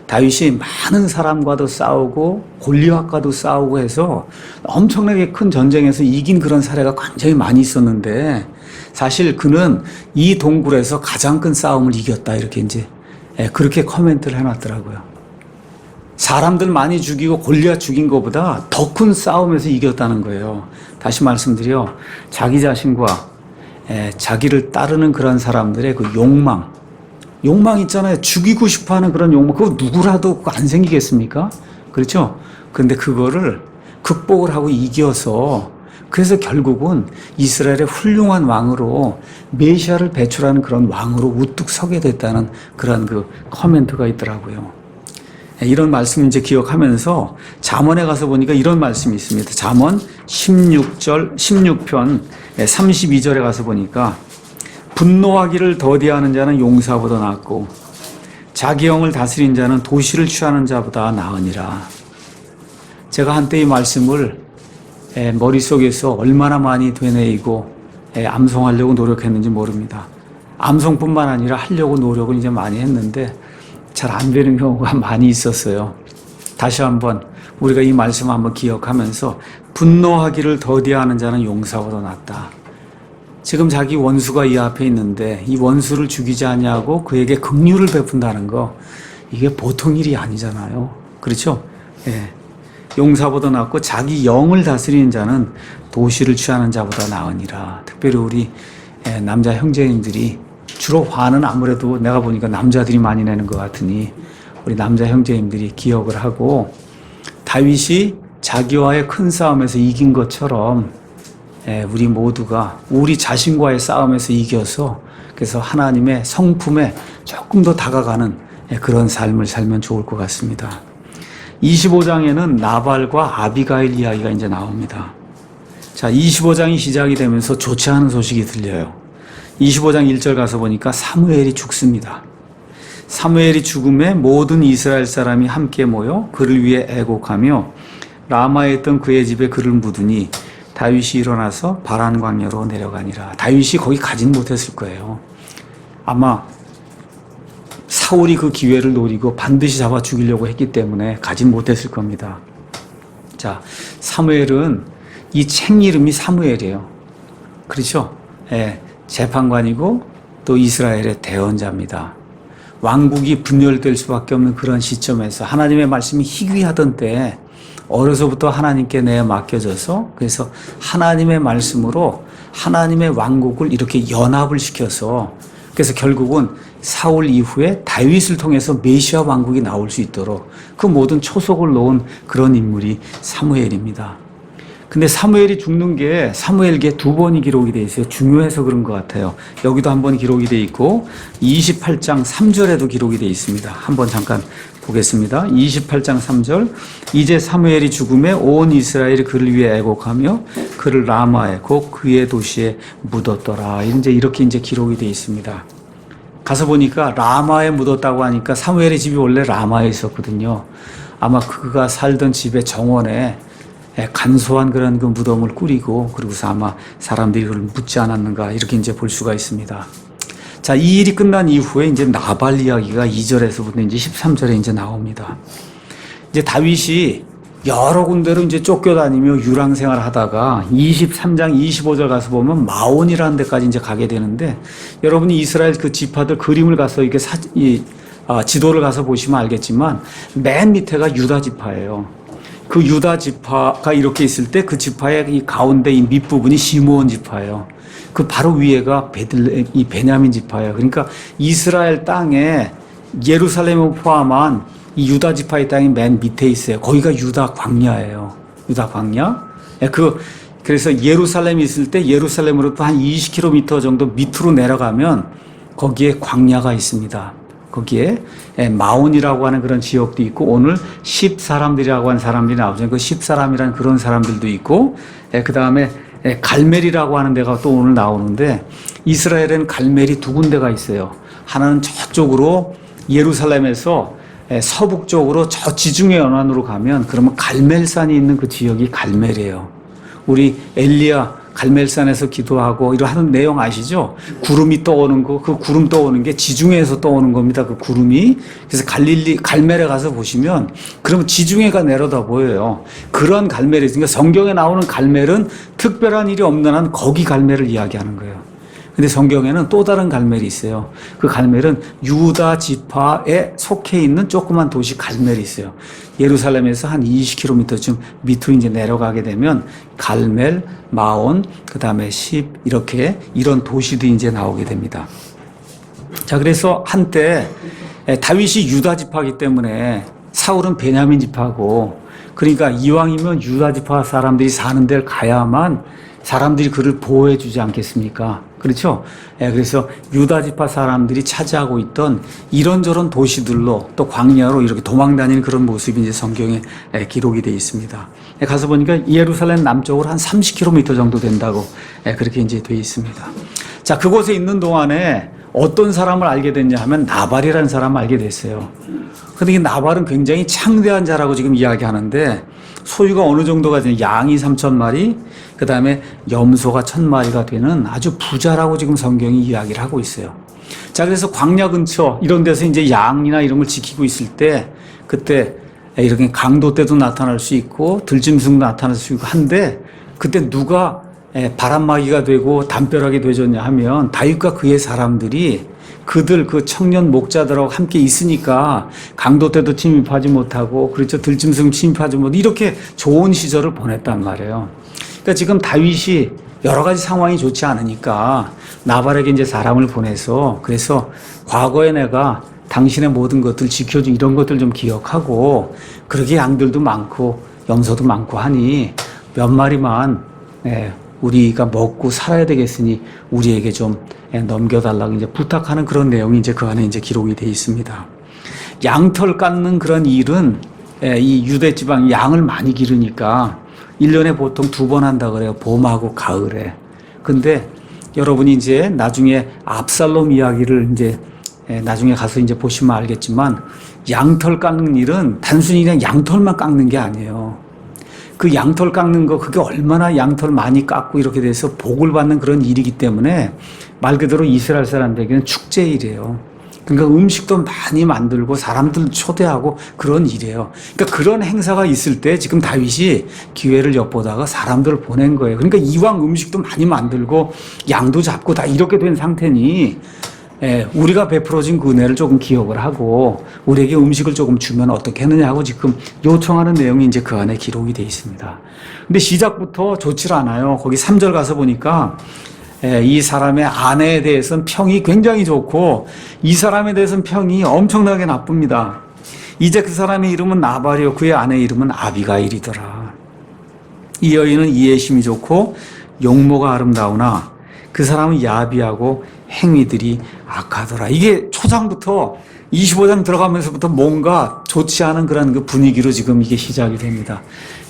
다윗이 많은 사람과도 싸우고 골리앗과도 싸우고 해서 엄청나게 큰 전쟁에서 이긴 그런 사례가 굉장히 많이 있었는데 사실 그는 이 동굴에서 가장 큰 싸움을 이겼다 이렇게 이제 그렇게 코멘트를 해놨더라고요. 사람들 많이 죽이고 골리앗 죽인 것보다 더 큰 싸움에서 이겼다는 거예요. 다시 말씀드려 자기 자신과 자기를 따르는 그런 사람들의 그 욕망 있잖아요. 죽이고 싶어하는 그런 욕망. 그거 누구라도 안 생기겠습니까? 그렇죠? 그런데 그거를 극복을 하고 이겨서 그래서 결국은 이스라엘의 훌륭한 왕으로 메시아를 배출하는 그런 왕으로 우뚝 서게 됐다는 그런 그 코멘트가 있더라고요. 이런 말씀 이제 기억하면서 잠언에 가서 보니까 이런 말씀이 있습니다. 잠언 16편 32절에 가서 보니까 분노하기를 더디하는 자는 용사보다 낫고 자기 영을 다스린 자는 도시를 취하는 자보다 나으니라. 제가 한때 이 말씀을 머릿속에서 얼마나 많이 되뇌이고 암송하려고 노력했는지 모릅니다. 암송뿐만 아니라 하려고 노력을 이제 많이 했는데 잘 안 되는 경우가 많이 있었어요. 다시 한번 우리가 이 말씀 한번 기억하면서 분노하기를 더디하는 자는 용사보다 낫다. 지금 자기 원수가 이 앞에 있는데 이 원수를 죽이지 아니하고 그에게 긍휼을 베푼다는 거, 이게 보통 일이 아니잖아요. 그렇죠? 예. 용사보다 낫고 자기 영을 다스리는 자는 도시를 취하는 자보다 나으니라. 특별히 우리 남자 형제님들이 주로 화는 아무래도 내가 보니까 남자들이 많이 내는 것 같으니 우리 남자 형제님들이 기억을 하고, 다윗이 자기와의 큰 싸움에서 이긴 것처럼 우리 모두가 우리 자신과의 싸움에서 이겨서 그래서 하나님의 성품에 조금 더 다가가는 그런 삶을 살면 좋을 것 같습니다. 25장에는 나발과 아비가일 이야기가 이제 나옵니다. 자, 25장이 시작이 되면서 좋지 않은 소식이 들려요. 25장 1절 가서 보니까 사무엘이 죽습니다. 사무엘이 죽음에 모든 이스라엘 사람이 함께 모여 그를 위해 애곡하며 라마에 있던 그의 집에 그를 묻으니 다윗이 일어나서 바란 광야로 내려가니라. 다윗이 거기 가진 못했을 거예요. 아마 사울이 그 기회를 노리고 반드시 잡아 죽이려고 했기 때문에 가진 못했을 겁니다. 자, 사무엘은 이 책 이름이 사무엘이에요. 그렇죠? 예, 재판관이고 또 이스라엘의 대언자입니다. 왕국이 분열될 수밖에 없는 그런 시점에서 하나님의 말씀이 희귀하던 때에 어려서부터 하나님께 내어 맡겨져서, 그래서 하나님의 말씀으로 하나님의 왕국을 이렇게 연합을 시켜서, 그래서 결국은 사울 이후에 다윗을 통해서 메시아 왕국이 나올 수 있도록 그 모든 초석을 놓은 그런 인물이 사무엘입니다. 근데 사무엘이 죽는 게 사무엘기에 2번이 기록이 되어 있어요. 중요해서 그런 것 같아요. 여기도 한 번 기록이 되어 있고 28장 3절에도 기록이 되어 있습니다. 한번 잠깐 보겠습니다. 28장 3절, 이제 사무엘이 죽음에 온 이스라엘이 그를 위해 애곡하며 그를 라마에 곧 그의 도시에 묻었더라. 이제 이렇게 이제 기록이 되어 있습니다. 가서 보니까 라마에 묻었다고 하니까 사무엘의 집이 원래 라마에 있었거든요. 아마 그가 살던 집의 정원에 간소한 그런 그 무덤을 꾸리고, 그리고서 아마 사람들이 그걸 묻지 않았는가, 이렇게 이제 볼 수가 있습니다. 자, 이 일이 끝난 이후에 이제 나발 이야기가 2절에서부터 이제 13절에 이제 나옵니다. 이제 다윗이 여러 군데로 이제 쫓겨다니며 유랑 생활을 하다가 23장 25절 가서 보면 마온이라는 데까지 이제 가게 되는데, 여러분이 이스라엘 그 지파들 그림을 가서 이렇게 지도를 가서 보시면 알겠지만 맨 밑에가 유다 지파예요. 그 유다 지파가 이렇게 있을 때 그 지파의 이 가운데 이 밑부분이 시므온 지파예요. 그 바로 위에가 이 베냐민 지파예요. 그러니까 이스라엘 땅에 예루살렘을 포함한 이 유다 지파의 땅이 맨 밑에 있어요. 거기가 유다 광야예요. 유다 광야. 그래서 예루살렘이 있을 때 예루살렘으로부터 한 20km 정도 밑으로 내려가면 거기에 광야가 있습니다. 거기에 마온이라고 하는 그런 지역도 있고, 오늘 10사람들이라고 하는 사람들이 나오죠. 그 10사람이라는 그런 사람들도 있고, 그 다음에 갈멜이라고 하는 데가 또 오늘 나오는데, 이스라엘에는 갈멜이 2군데가 있어요. 하나는 저쪽으로 예루살렘에서 서북쪽으로 저 지중해 연안으로 가면, 그러면 갈멜산이 있는 그 지역이 갈멜이에요. 우리 엘리야 갈멜산에서 기도하고 이런 하는 내용 아시죠? 구름이 떠오는 거, 그 구름 떠오는 게 지중해에서 떠오는 겁니다. 그 구름이. 그래서 갈멜에 가서 보시면 그러면 지중해가 내려다 보여요. 그런 갈멜이 있으니까 성경에 나오는 갈멜은 특별한 일이 없는 한 거기 갈멜을 이야기하는 거예요. 근데 성경에는 또 다른 갈멜이 있어요. 그 갈멜은 유다 지파에 속해 있는 조그만 도시 갈멜이 있어요. 예루살렘에서 한 20km쯤 밑으로 이제 내려가게 되면 갈멜, 마온, 그 다음에 이렇게 이런 도시들이 이제 나오게 됩니다. 자, 그래서 한때 다윗이 유다 지파이기 때문에 사울은 베냐민 지파고, 그러니까 이왕이면 유다 지파 사람들이 사는 데를 가야만 사람들이 그를 보호해 주지 않겠습니까? 그렇죠? 그래서 유다 지파 사람들이 차지하고 있던 이런저런 도시들로 또 광야로 이렇게 도망다니는 그런 모습이 이제 성경에 기록이 되어 있습니다. 가서 보니까 예루살렘 남쪽으로 한 30km 정도 된다고 그렇게 이제 되어 있습니다. 자, 그곳에 있는 동안에 어떤 사람을 알게 됐냐 하면 나발이라는 사람을 알게 됐어요. 근데 이 나발은 굉장히 창대한 자라고 지금 이야기하는데 소유가 어느 정도가 되냐, 양이 3,000마리, 그 다음에 염소가 1,000마리가 되는 아주 부자라고 지금 성경이 이야기를 하고 있어요. 자, 그래서 광야 근처 이런 데서 이제 양이나 이런 걸 지키고 있을 때 그때 이렇게 강도 때도 나타날 수 있고 들짐승도 나타날 수 있고 한데 그때 누가 바람막이가 되고 담벼락이 되졌냐 하면 다윗과 그의 사람들이 그들 그 청년 목자들하고 함께 있으니까 강도 때도 침입하지 못하고 그렇죠, 들짐승 침입하지 못하고 이렇게 좋은 시절을 보냈단 말이에요. 그러니까 지금 다윗이 여러 가지 상황이 좋지 않으니까 나발에게 이제 사람을 보내서 그래서 과거에 내가 당신의 모든 것들 지켜준 이런 것들 좀 기억하고 그러게 양들도 많고 염소도 많고 하니 몇 마리만 우리가 먹고 살아야 되겠으니 우리에게 좀 넘겨달라고 이제 부탁하는 그런 내용이 이제 그 안에 이제 기록이 되어 있습니다. 양털 깎는 그런 일은 이 유대 지방 양을 많이 기르니까 1년에 보통 2번 한다 그래요. 봄하고 가을에. 근데 여러분이 이제 나중에 압살롬 이야기를 이제 나중에 가서 이제 보시면 알겠지만 양털 깎는 일은 단순히 그냥 양털만 깎는 게 아니에요. 그 양털 깎는 거 그게 얼마나 양털 많이 깎고 이렇게 돼서 복을 받는 그런 일이기 때문에 말 그대로 이스라엘 사람들에게는 축제일이에요. 그러니까 음식도 많이 만들고 사람들 초대하고 그런 일이에요. 그러니까 그런 행사가 있을 때 지금 다윗이 기회를 엿보다가 사람들을 보낸 거예요. 그러니까 이왕 음식도 많이 만들고 양도 잡고 다 이렇게 된 상태니 우리가 베풀어진 그 은혜를 조금 기억을 하고 우리에게 음식을 조금 주면 어떻게 했느냐 고 지금 요청하는 내용이 이제 그 안에 기록이 되어 있습니다. 근데 시작부터 좋질 않아요. 거기 3절 가서 보니까 이 사람의 아내에 대해서는 평이 굉장히 좋고 이 사람에 대해서는 평이 엄청나게 나쁩니다. 이제 그 사람의 이름은 나발이요 그의 아내의 이름은 아비가일이더라. 이 여인은 이해심이 좋고 용모가 아름다우나 그 사람은 야비하고 행위들이 악하더라. 이게 초장부터 25장 들어가면서부터 뭔가 좋지 않은 그런 그 분위기로 지금 이게 시작이 됩니다.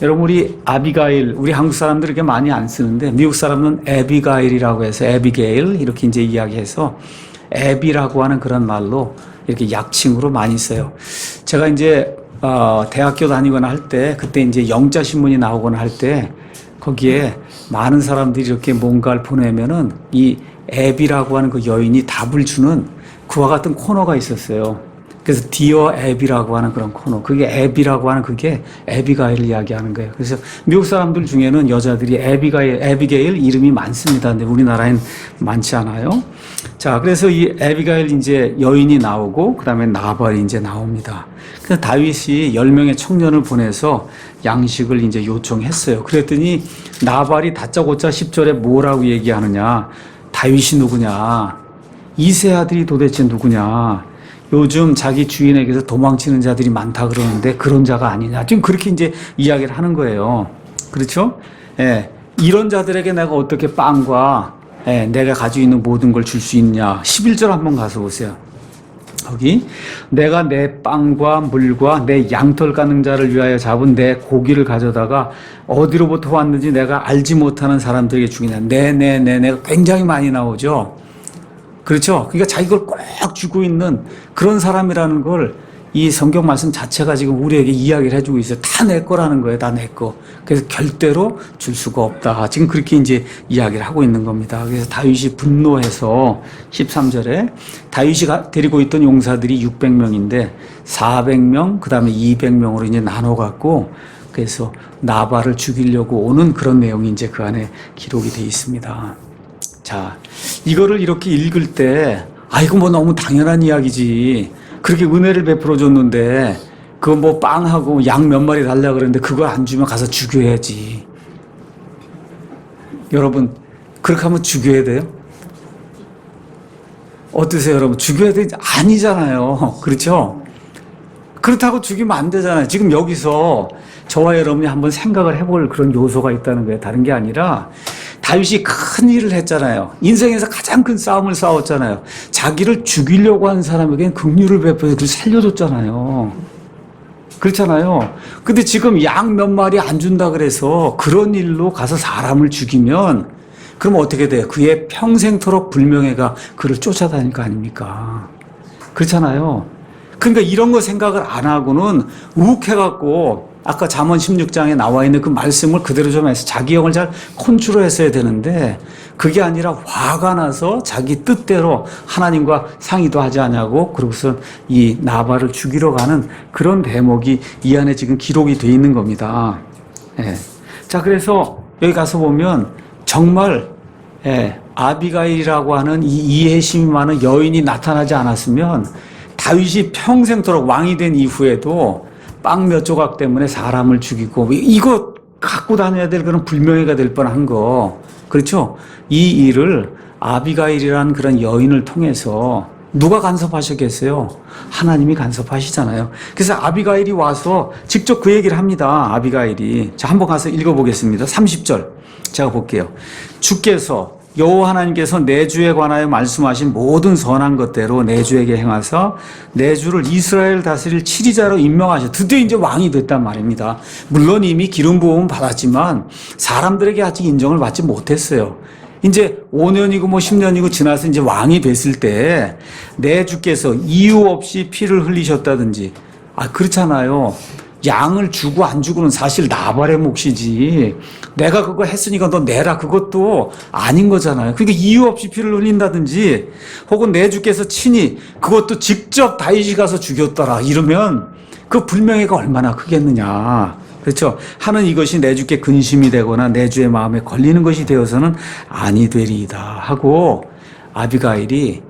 여러분 우리 아비가일, 우리 한국 사람들 이렇게 많이 안 쓰는데 미국 사람은 에비가일이라고 해서 에비게일 이렇게 이제 이야기해서 에비라고 하는 그런 말로 이렇게 약칭으로 많이 써요. 제가 이제 대학교 다니거나 할 때 그때 이제 영자 신문이 나오거나 할 때 거기에 많은 사람들이 이렇게 뭔가를 보내면은 이 앱이라고 하는 그 여인이 답을 주는 그와 같은 코너가 있었어요. 그래서 디어 앱이라고 하는 그런 코너. 그게 앱이라고 하는 그게 에비가일을 이야기하는 거예요. 그래서 미국 사람들 중에는 여자들이 에비게일 이름이 많습니다. 근데 우리나라엔 많지 않아요. 자, 그래서 이 에비가일 이제 여인이 나오고 그다음에 나발이 이제 나옵니다. 그래서 다윗이 10명의 청년을 보내서 양식을 이제 요청했어요. 그랬더니 나발이 다짜고짜 10절에 뭐라고 얘기하느냐. 다윗이 누구냐? 이세 아들이 도대체 누구냐? 요즘 자기 주인에게서 도망치는 자들이 많다 그러는데 그런 자가 아니냐? 지금 그렇게 이제 이야기를 하는 거예요. 그렇죠? 이런 자들에게 내가 어떻게 빵과 내가 가지고 있는 모든 걸 줄 수 있냐? 11절 한번 가서 보세요. 거기 내가 내 빵과 물과 내 양털 깎는 자를 위하여 잡은 내 고기를 가져다가 어디로부터 왔는지 내가 알지 못하는 사람들에게 주기냐. 내가 굉장히 많이 나오죠. 그렇죠. 그러니까 자기 걸 꼭 주고 있는 그런 사람이라는 걸 이 성경 말씀 자체가 지금 우리에게 이야기를 해주고 있어요. 다 내 거라는 거예요. 다 내 거. 그래서 결대로 줄 수가 없다. 지금 그렇게 이제 이야기를 하고 있는 겁니다. 그래서 다윗이 분노해서 13절에 다윗이 데리고 있던 용사들이 600명인데 400명, 그 다음에 200명으로 이제 나눠갖고 그래서 나발을 죽이려고 오는 그런 내용이 이제 그 안에 기록이 되어 있습니다. 자, 이거를 이렇게 읽을 때, 이거 뭐 너무 당연한 이야기지. 그렇게 은혜를 베풀어 줬는데, 그거 뭐 빵하고 양 몇 마리 달라 그러는데, 그거 안 주면 가서 죽여야지. 여러분, 그렇게 하면 죽여야 돼요? 어떠세요, 여러분? 죽여야 되지? 아니잖아요. 그렇죠? 그렇다고 죽이면 안 되잖아요. 지금 여기서 저와 여러분이 한번 생각을 해볼 그런 요소가 있다는 거예요. 다른 게 아니라, 다윗이 큰 일을 했잖아요. 인생에서 가장 큰 싸움을 싸웠잖아요. 자기를 죽이려고 하는 사람에게는 긍휼을 베풀어서 그걸 살려줬잖아요. 그렇잖아요. 근데 지금 양 몇 마리 안 준다 그래서 그런 일로 가서 사람을 죽이면 그러면 어떻게 돼요? 그의 평생토록 불명예가 그를 쫓아다닐 거 아닙니까? 그렇잖아요. 그러니까 이런 거 생각을 안 하고는 욱해갖고 아까 잠언 16장에 나와 있는 그 말씀을 그대로 좀 해서 자기 영을 잘 컨트롤했어야 되는데 그게 아니라 화가 나서 자기 뜻대로 하나님과 상의도 하지 않냐고 그러고서 이 나발을 죽이러 가는 그런 대목이 이 안에 지금 기록이 돼 있는 겁니다. 예. 자, 그래서 여기 가서 보면 정말 아비가일이라고 하는 이 이해심이 많은 여인이 나타나지 않았으면 다윗이 평생토록 왕이 된 이후에도 빵 몇 조각 때문에 사람을 죽이고 이거 갖고 다녀야 될 그런 불명예가 될 뻔한 거. 그렇죠? 이 일을 아비가일이라는 그런 여인을 통해서 누가 간섭하셨겠어요? 하나님이 간섭하시잖아요. 그래서 아비가일이 와서 직접 그 얘기를 합니다. 아비가일이. 자, 한번 가서 읽어보겠습니다. 30절. 제가 볼게요. 주께서 여호와 하나님께서 내 주에 관하여 말씀하신 모든 선한 것대로 내 주에게 행하사 내 주를 이스라엘 다스릴 치리자로 임명하셔. 드디어 이제 왕이 됐단 말입니다. 물론 이미 기름 부음은 받았지만 사람들에게 아직 인정을 받지 못했어요. 이제 5년이고 뭐 10년이고 지나서 이제 왕이 됐을 때 내 주께서 이유 없이 피를 흘리셨다든지 그렇잖아요. 양을 주고 안 주고는 사실 나발의 몫이지. 내가 그거 했으니까 너 내라. 그것도 아닌 거잖아요. 그러니까 이유 없이 피를 흘린다든지 혹은 내 주께서 친히 그것도 직접 다윗이 가서 죽였더라. 이러면 그 불명예가 얼마나 크겠느냐. 그렇죠? 하는 이것이 내 주께 근심이 되거나 내 주의 마음에 걸리는 것이 되어서는 아니 되리이다 하고 아비가일이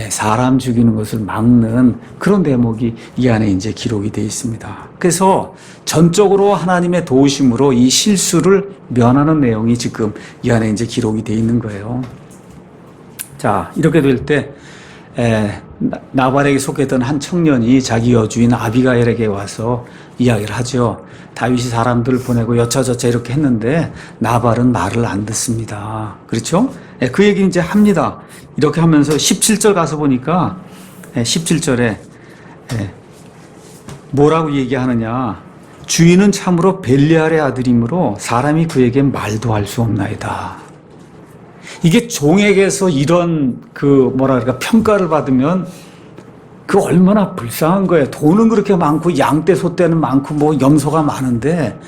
사람 죽이는 것을 막는 그런 대목이 이 안에 이제 기록이 되어 있습니다. 그래서 전적으로 하나님의 도우심으로 이 실수를 면하는 내용이 지금 이 안에 이제 기록이 되어 있는 거예요. 자, 이렇게 될 때 나발에게 속했던 한 청년이 자기 여주인 아비가일에게 와서 이야기를 하죠. 다윗이 사람들을 보내고 여차저차 이렇게 했는데 나발은 말을 안 듣습니다. 그렇죠? 그 얘기 이제 합니다. 이렇게 하면서 17절 가서 보니까 17절에 뭐라고 얘기하느냐. 주인은 참으로 벨리알의 아들이므로 사람이 그에게 말도 할 수 없나이다. 이게 종에게서 이런 평가를 받으면 그 얼마나 불쌍한 거예요. 돈은 그렇게 많고 양떼 소떼는 많고 뭐 염소가 많은데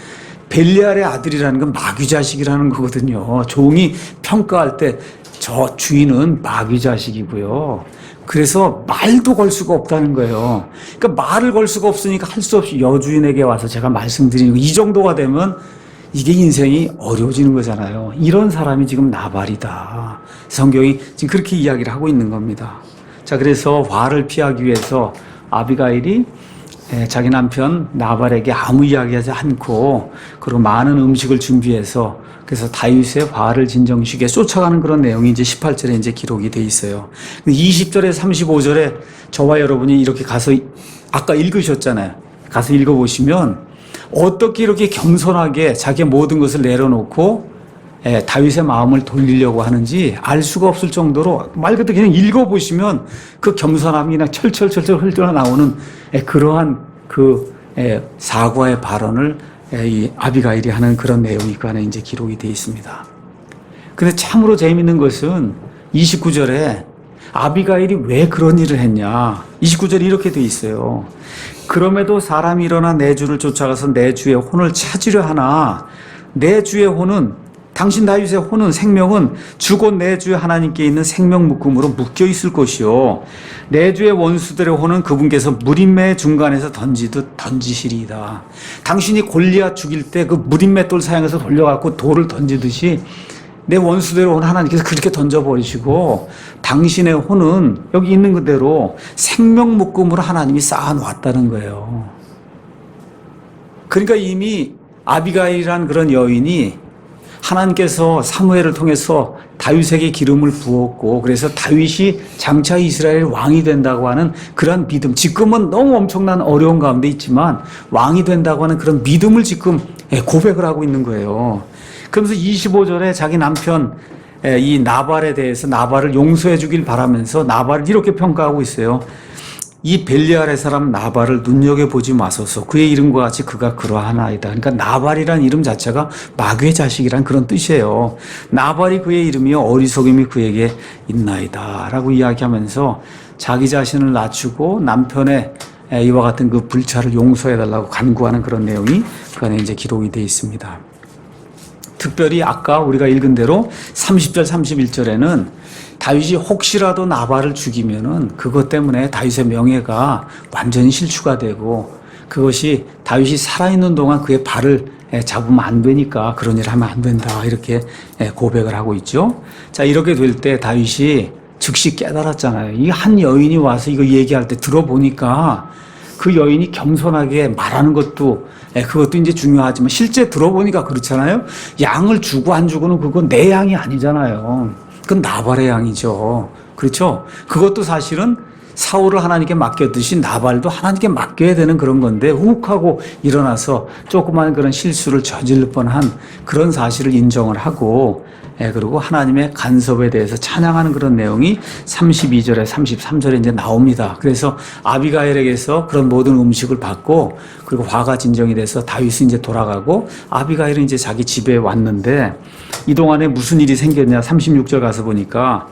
벨리알의 아들이라는 건 마귀 자식이라는 거거든요. 종이 평가할 때 저 주인은 마귀 자식이고요. 그래서 말도 걸 수가 없다는 거예요. 그러니까 말을 걸 수가 없으니까 할 수 없이 여주인에게 와서 제가 말씀드리는 거 이 정도가 되면 이게 인생이 어려워지는 거잖아요. 이런 사람이 지금 나발이다. 성경이 지금 그렇게 이야기를 하고 있는 겁니다. 자, 그래서 화를 피하기 위해서 아비가일이 자기 남편 나발에게 아무 이야기하지 않고 그리고 많은 음식을 준비해서 그래서 다윗의 화를 진정시키게 쫓아가는 그런 내용이 이제 18절에 이제 기록이 돼 있어요. 20절에 35절에 저와 여러분이 이렇게 가서 아까 읽으셨잖아요. 가서 읽어보시면 어떻게 이렇게 겸손하게 자기의 모든 것을 내려놓고 다윗의 마음을 돌리려고 하는지 알 수가 없을 정도로 말 그대로 그냥 읽어보시면 그 겸손함이 그냥 철철철철 흘러나오는 그러한 사과의 발언을 이 아비가일이 하는 그런 내용이 그 안에 이제 기록이 되어 있습니다. 근데 참으로 재미있는 것은 29절에 아비가일이 왜 그런 일을 했냐. 29절이 이렇게 되어 있어요. 그럼에도 사람이 일어나 내 주를 쫓아가서 내 주의 혼을 찾으려 하나 내 주의 혼은 당신 다윗의 혼은 생명은 주곧 내 주의 하나님께 있는 생명 묶음으로 묶여 있을 것이요 내 주의 원수들의 혼은 그분께서 무림매 중간에서 던지듯 던지시리이다. 당신이 골리앗 죽일 때 그 무림매 돌 사용해서 돌려갖고 돌을 던지듯이 내 원수들의 혼 하나님께서 그렇게 던져버리시고 당신의 혼은 여기 있는 그대로 생명 묶음으로 하나님이 쌓아놓았다는 거예요. 그러니까 이미 아비가일이라는 그런 여인이 하나님께서 사무엘을 통해서 다윗에게 기름을 부었고 그래서 다윗이 장차 이스라엘 왕이 된다고 하는 그런 믿음, 지금은 너무 엄청난 어려운 가운데 있지만 왕이 된다고 하는 그런 믿음을 지금 고백을 하고 있는 거예요. 그러면서 25절에 자기 남편 이 나발에 대해서 나발을 용서해 주길 바라면서 나발을 이렇게 평가하고 있어요. 이 벨리알의 사람 나발을 눈여겨보지 마소서. 그의 이름과 같이 그가 그러하나이다. 그러니까 나발이란 이름 자체가 마귀의 자식이란 그런 뜻이에요. 나발이 그의 이름이요 어리석음이 그에게 있나이다 라고 이야기하면서 자기 자신을 낮추고 남편의 이와 같은 그 불찰을 용서해달라고 간구하는 그런 내용이 그 안에 이제 기록이 되어 있습니다. 특별히 아까 우리가 읽은 대로 30절 31절에는 다윗이 혹시라도 나발을 죽이면은 그것 때문에 다윗의 명예가 완전히 실추가 되고 그것이 다윗이 살아있는 동안 그의 발을 잡으면 안 되니까 그런 일을 하면 안 된다 이렇게 고백을 하고 있죠. 자, 이렇게 될 때 다윗이 즉시 깨달았잖아요. 이 한 여인이 와서 이거 얘기할 때 들어보니까 그 여인이 겸손하게 말하는 것도 그것도 이제 중요하지만 실제 들어보니까 그렇잖아요. 양을 주고 안 주고는 그건 내 양이 아니잖아요. 그건 나발의 양이죠. 그렇죠? 그것도 사실은 사울을 하나님께 맡겼듯이 나발도 하나님께 맡겨야 되는 그런 건데 훅 하고 일어나서 조그마한 그런 실수를 저질 뻔한 그런 사실을 인정을 하고 그리고 하나님의 간섭에 대해서 찬양하는 그런 내용이 32절에 33절에 이제 나옵니다. 그래서 아비가일에게서 그런 모든 음식을 받고 그리고 화가 진정이 돼서 다윗이 이제 돌아가고 아비가일은 이제 자기 집에 왔는데 이 동안에 무슨 일이 생겼냐 36절 가서 보니까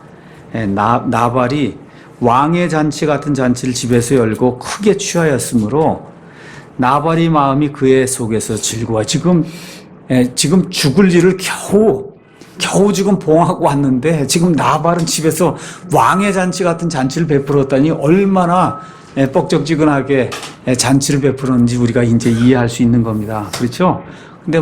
나발이 왕의 잔치 같은 잔치를 집에서 열고 크게 취하였으므로 나발이 마음이 그의 속에서 즐거워 지금 죽을 일을 겨우 지금 봉하고 왔는데 지금 나발은 집에서 왕의 잔치 같은 잔치를 베풀었다니 얼마나 뻑적지근하게 잔치를 베풀었는지 우리가 이제 이해할 수 있는 겁니다. 그렇죠? 근데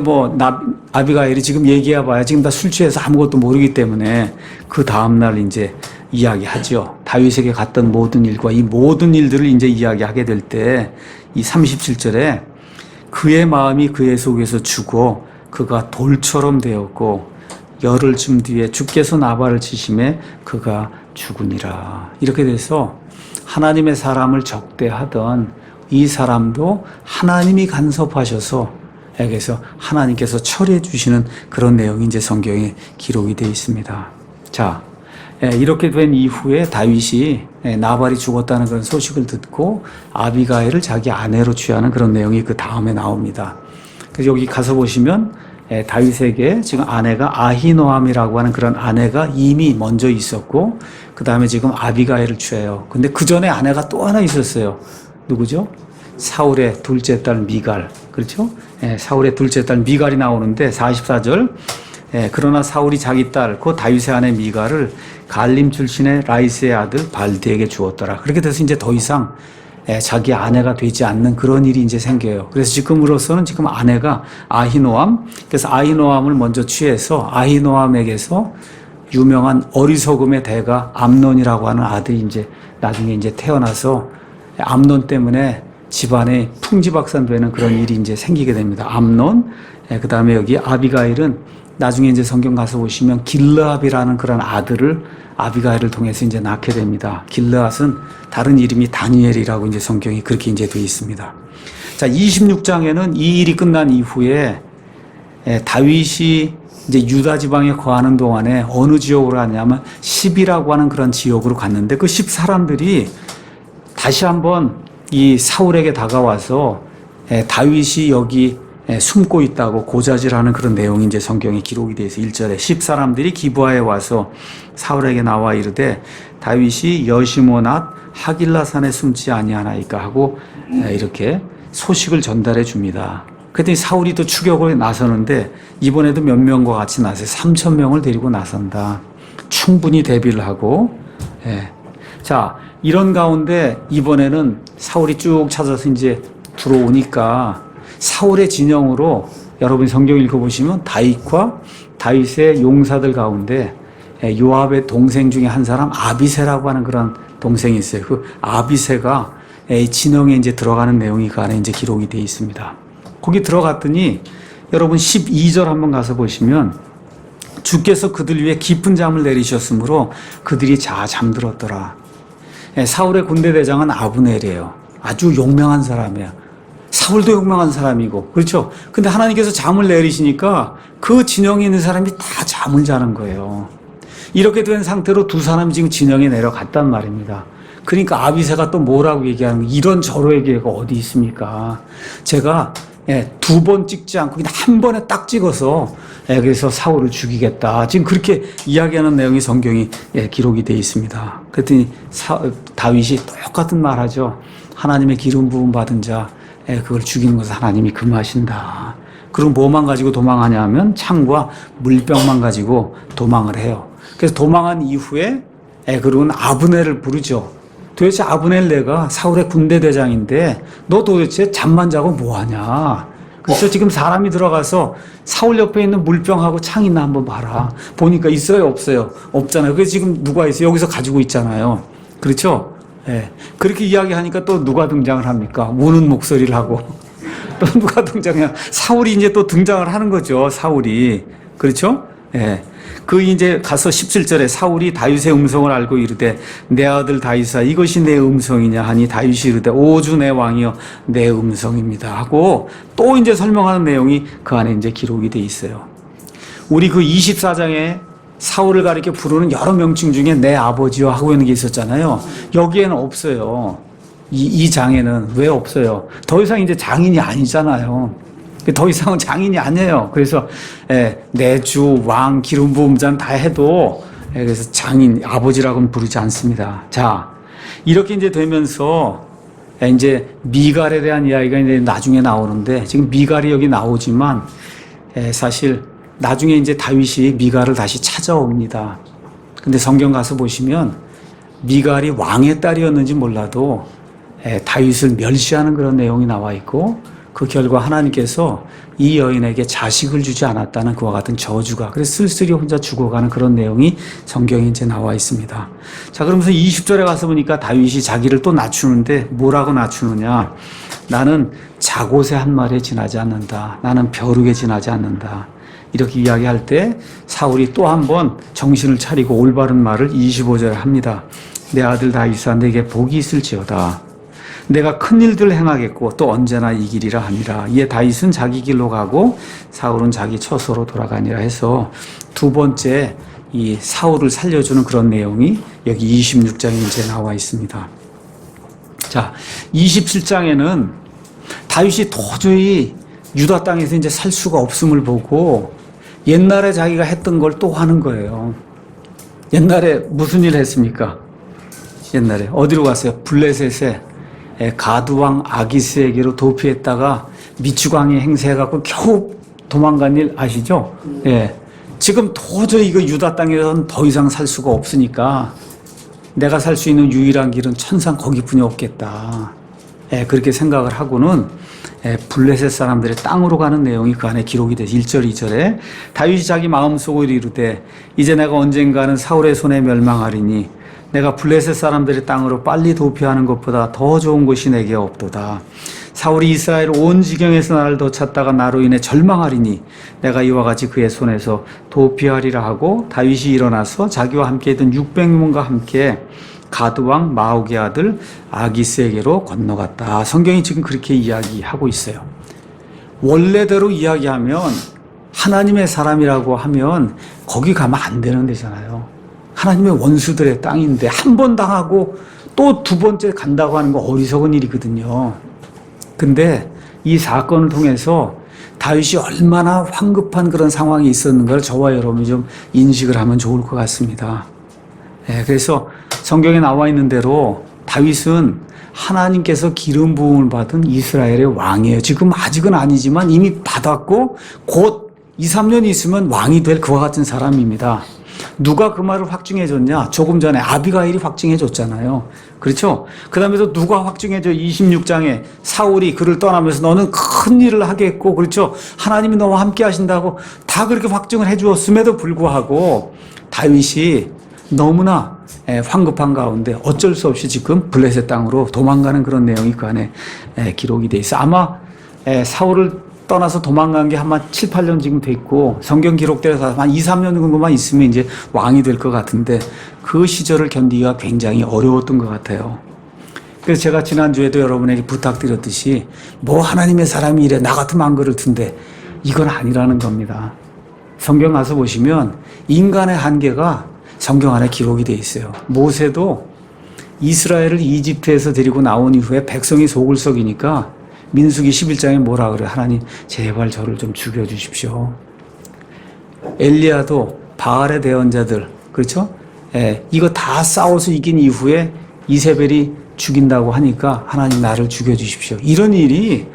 아비가일이 지금 얘기해봐야 지금 다 술 취해서 아무것도 모르기 때문에 그 다음날 이제 이야기하죠. 다윗에게 갔던 모든 일과 이 모든 일들을 이제 이야기하게 될 때 이 37절에 그의 마음이 그의 속에서 죽어 그가 돌처럼 되었고 열흘쯤 뒤에 주께서 나발을 치심에 그가 죽으니라. 이렇게 돼서 하나님의 사람을 적대하던 이 사람도 하나님이 간섭하셔서 그래서 하나님께서 처리해 주시는 그런 내용이 이제 성경에 기록이 되어 있습니다. 자, 이렇게 된 이후에 다윗이 나발이 죽었다는 그런 소식을 듣고 아비가일을 자기 아내로 취하는 그런 내용이 그 다음에 나옵니다. 그래서 여기 가서 보시면 다윗에게 지금 아내가 아히노암이라고 하는 그런 아내가 이미 먼저 있었고 그 다음에 지금 아비가일을 취해요. 근데 그 전에 아내가 또 하나 있었어요. 누구죠? 사울의 둘째 딸 미갈. 그렇죠? 사울의 둘째 딸 미갈이 나오는데 44절 그러나 사울이 자기 딸 그 다윗의 아내 미갈을 갈림 출신의 라이스의 아들 발드에게 주었더라. 그렇게 돼서 이제 더 이상 자기 아내가 되지 않는 그런 일이 이제 생겨요. 그래서 지금으로서는 지금 아내가 아히노암, 그래서 아히노암을 먼저 취해서 아히노암에게서 유명한 어리석음의 대가 암논이라고 하는 아들이 이제 나중에 이제 태어나서 암논 때문에 집안에 풍지박산되는 그런 일이 이제 생기게 됩니다. 암논, 그 다음에 여기 아비가일은 나중에 이제 성경 가서 보시면 길르압이라는 그런 아들을 아비가일을 통해서 이제 낳게 됩니다. 길르앗은 다른 이름이 다니엘이라고 이제 성경이 그렇게 이제 되어 있습니다. 자, 26장에는 이 일이 끝난 이후에 다윗이 이제 유다 지방에 거하는 동안에 어느 지역으로 갔냐면 십이라고 하는 그런 지역으로 갔는데 그 십 사람들이 다시 한번 이 사울에게 다가와서 다윗이 여기 숨고 있다고 고자질하는 그런 내용이 이제 성경에 기록이 되어 있어요. 1절에 십 사람들이 기브아에 와서 사울에게 나와 이르되 다윗이 여시모낫 하길라산에 숨지 아니하나이까 하고 이렇게 소식을 전달해 줍니다. 그랬더니 사울이 또 추격을 나서는데 이번에도 몇 명과 같이 나서요. 3,000명을 데리고 나선다. 충분히 대비를 하고 자, 이런 가운데 이번에는 사울이 쭉 찾아서 이제 들어오니까 사울의 진영으로 여러분 성경 읽어보시면 다윗과 다윗의 용사들 가운데 요압의 동생 중에 한 사람 아비새라고 하는 그런 동생이 있어요. 그 아비새가 진영에 이제 들어가는 내용이 그 안에 이제 기록이 되어 있습니다. 거기 들어갔더니 여러분 12절 한번 가서 보시면 주께서 그들 위에 깊은 잠을 내리셨으므로 그들이 잠들었더라. 사울의 군대 대장은 아브넬이에요. 아주 용맹한 사람이에요. 사울도 용맹한 사람이고 그렇죠. 근데 하나님께서 잠을 내리시니까 그 진영에 있는 사람이 다 잠을 자는 거예요. 이렇게 된 상태로 두 사람이 지금 진영에 내려갔단 말입니다. 그러니까 아비새가 또 뭐라고 얘기하는 거예요? 이런 절호의 기회가 어디 있습니까? 제가 두 번 찍지 않고 그냥 한 번에 딱 찍어서 그래서 사울을 죽이겠다. 지금 그렇게 이야기하는 내용이 성경이 기록이 되어 있습니다. 그랬더니 다윗이 똑같은 말 하죠. 하나님의 기름 부음 받은 자 그걸 죽이는 것을 하나님이 금하신다. 그럼 뭐만 가지고 도망하냐 하면 창과 물병만 가지고 도망을 해요. 그래서 도망한 이후에 그러고는 아브넬을 부르죠. 도대체 아브넬 내가 사울의 군대 대장인데 너 도대체 잠만 자고 뭐하냐. 그래서 지금 사람이 들어가서 사울 옆에 있는 물병하고 창 있나 한번 봐라. 보니까 있어요 없어요? 없잖아요. 그래서 지금 누가 있어요? 여기서 가지고 있잖아요. 그렇죠? 그렇게 이야기하니까 또 누가 등장을 합니까? 우는 목소리를 하고 또 누가 등장해요? 사울이 이제 또 등장을 하는 거죠. 사울이. 그렇죠? 그 이제 가서 17절에 사울이 다윗의 음성을 알고 이르되 내 아들 다윗아 이것이 내 음성이냐 하니 다윗이 이르되 오주 내 왕이여 내 음성입니다 하고 또 이제 설명하는 내용이 그 안에 이제 기록이 돼 있어요. 우리 그 24장에 사울을 가리켜 부르는 여러 명칭 중에 내 아버지요 하고 있는 게 있었잖아요. 여기에는 없어요. 이 장에는 왜 없어요? 더 이상 이제 장인이 아니잖아요. 더 이상은 장인이 아니에요. 그래서 내 주, 왕, 기름 부음 잔 다 해도 그래서 장인, 아버지라고는 부르지 않습니다. 자, 이렇게 이제 되면서 이제 미갈에 대한 이야기가 이제 나중에 나오는데 지금 미갈이 여기 나오지만 사실 나중에 이제 다윗이 미갈을 다시 찾아옵니다. 근데 성경 가서 보시면 미갈이 왕의 딸이었는지 몰라도 다윗을 멸시하는 그런 내용이 나와 있고 그 결과 하나님께서 이 여인에게 자식을 주지 않았다는 그와 같은 저주가 그래서 쓸쓸히 혼자 죽어가는 그런 내용이 성경에 이제 나와 있습니다. 자, 그러면서 20절에 가서 보니까 다윗이 자기를 또 낮추는데 뭐라고 낮추느냐. 나는 자곳의 한 마리에 지나지 않는다. 나는 벼룩에 지나지 않는다. 이렇게 이야기할 때 사울이 또 한 번 정신을 차리고 올바른 말을 25절에 합니다. 내 아들 다윗아 내게 복이 있을지어다. 내가 큰 일들을 행하겠고 또 언제나 이기리라 하니라. 이에 다윗은 자기 길로 가고 사울은 자기 처소로 돌아가니라 해서 두 번째 이 사울을 살려주는 그런 내용이 여기 26장에 이제 나와 있습니다. 자, 27장에는 다윗이 도저히 유다 땅에서 이제 살 수가 없음을 보고 옛날에 자기가 했던 걸 또 하는 거예요. 옛날에 무슨 일을 했습니까? 옛날에 어디로 갔어요? 블레셋에 가두왕 아기스에게로 도피했다가 미추광이 행세해갖고 겨우 도망간 일 아시죠? 지금 도저히 이거 유다 땅에서는 더 이상 살 수가 없으니까 내가 살 수 있는 유일한 길은 천상 거기뿐이 없겠다. 그렇게 생각을 하고는 블레셋 사람들의 땅으로 가는 내용이 그 안에 기록이 돼서 1절 2절에 다윗이 자기 마음속으로 이르되 이제 내가 언젠가는 사울의 손에 멸망하리니 내가 블레셋 사람들의 땅으로 빨리 도피하는 것보다 더 좋은 곳이 내게 없도다. 사울이 이스라엘 온 지경에서 나를 더 찾다가 나로 인해 절망하리니 내가 이와 같이 그의 손에서 도피하리라 하고 다윗이 일어나서 자기와 함께 있던 600명과 함께 가드왕 마옥의 아들 아기스에게로 건너갔다. 성경이 지금 그렇게 이야기하고 있어요. 원래대로 이야기하면 하나님의 사람이라고 하면 거기 가면 안 되는 데잖아요. 하나님의 원수들의 땅인데 한 번 당하고 또 두 번째 간다고 하는 거 어리석은 일이거든요. 근데 이 사건을 통해서 다윗이 얼마나 황급한 그런 상황이 있었는가를 저와 여러분이 좀 인식을 하면 좋을 것 같습니다. 그래서 성경에 나와 있는 대로 다윗은 하나님께서 기름 부음을 받은 이스라엘의 왕이에요. 지금 아직은 아니지만 이미 받았고 곧 2, 3년 있으면 왕이 될 그와 같은 사람입니다. 누가 그 말을 확증해 줬냐? 조금 전에 아비가일이 확증해 줬잖아요. 그렇죠? 그 다음에 또 누가 확증해 줘? 26장에 사울이 그를 떠나면서 너는 큰 일을 하겠고, 그렇죠? 하나님이 너와 함께 하신다고 다 그렇게 확증을 해 주었음에도 불구하고 다윗이 너무나 황급한 가운데 어쩔 수 없이 지금 블레셋 땅으로 도망가는 그런 내용이 그 안에 기록이 돼 있어. 아마 사울을 떠나서 도망간 게 한 7, 8년 지금 됐고 성경 기록대로 한 2, 3년 정도만 있으면 이제 왕이 될 것 같은데 그 시절을 견디기가 굉장히 어려웠던 것 같아요. 그래서 제가 지난주에도 여러분에게 부탁드렸듯이 뭐 하나님의 사람이 이래 나 같으면 안 그럴 텐데 이건 아니라는 겁니다. 성경 가서 보시면 인간의 한계가 성경 안에 기록이 돼 있어요. 모세도 이스라엘을 이집트에서 데리고 나온 이후에 백성이 속을 썩이니까 민수기 11장에 뭐라 그래? 하나님 제발 저를 좀 죽여주십시오. 엘리야도 바알의 대언자들, 그렇죠? 예, 이거 다 싸워서 이긴 이후에 이세벨이 죽인다고 하니까 하나님 나를 죽여주십시오. 이런 일이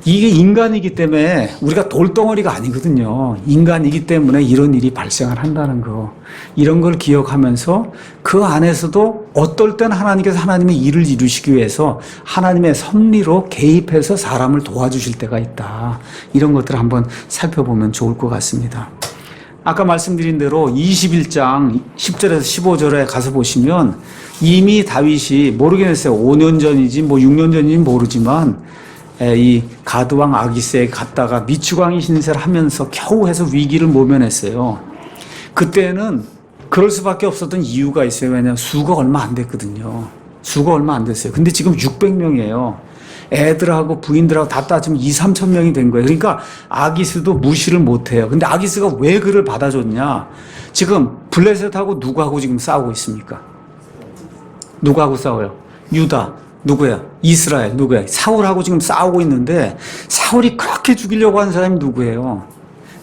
이게 인간이기 때문에 우리가 돌덩어리가 아니거든요. 인간이기 때문에 이런 일이 발생을 한다는 거. 이런 걸 기억하면서 그 안에서도 어떨 땐 하나님께서 하나님의 일을 이루시기 위해서 하나님의 섭리로 개입해서 사람을 도와주실 때가 있다. 이런 것들을 한번 살펴보면 좋을 것 같습니다. 아까 말씀드린 대로 21장 10절에서 15절에 가서 보시면 이미 다윗이 모르겠어요. 5년 전이지 뭐 6년 전인지 모르지만 이 가드왕 아기스에 갔다가 미추광이 신세를 하면서 겨우 해서 위기를 모면했어요. 그때는 그럴 수밖에 없었던 이유가 있어요. 왜냐하면 수가 얼마 안 됐거든요. 수가 얼마 안 됐어요. 근데 지금 600명이에요. 애들하고 부인들하고 다 따지면 2, 3천 명이 된 거예요. 그러니까 아기스도 무시를 못해요. 근데 아기스가 왜 그를 받아줬냐? 지금 블레셋하고 누구하고 지금 싸우고 있습니까? 누구하고 싸워요? 유다. 누구야? 이스라엘. 누구야? 사울하고 지금 싸우고 있는데 사울이 그렇게 죽이려고 한 사람이 누구예요?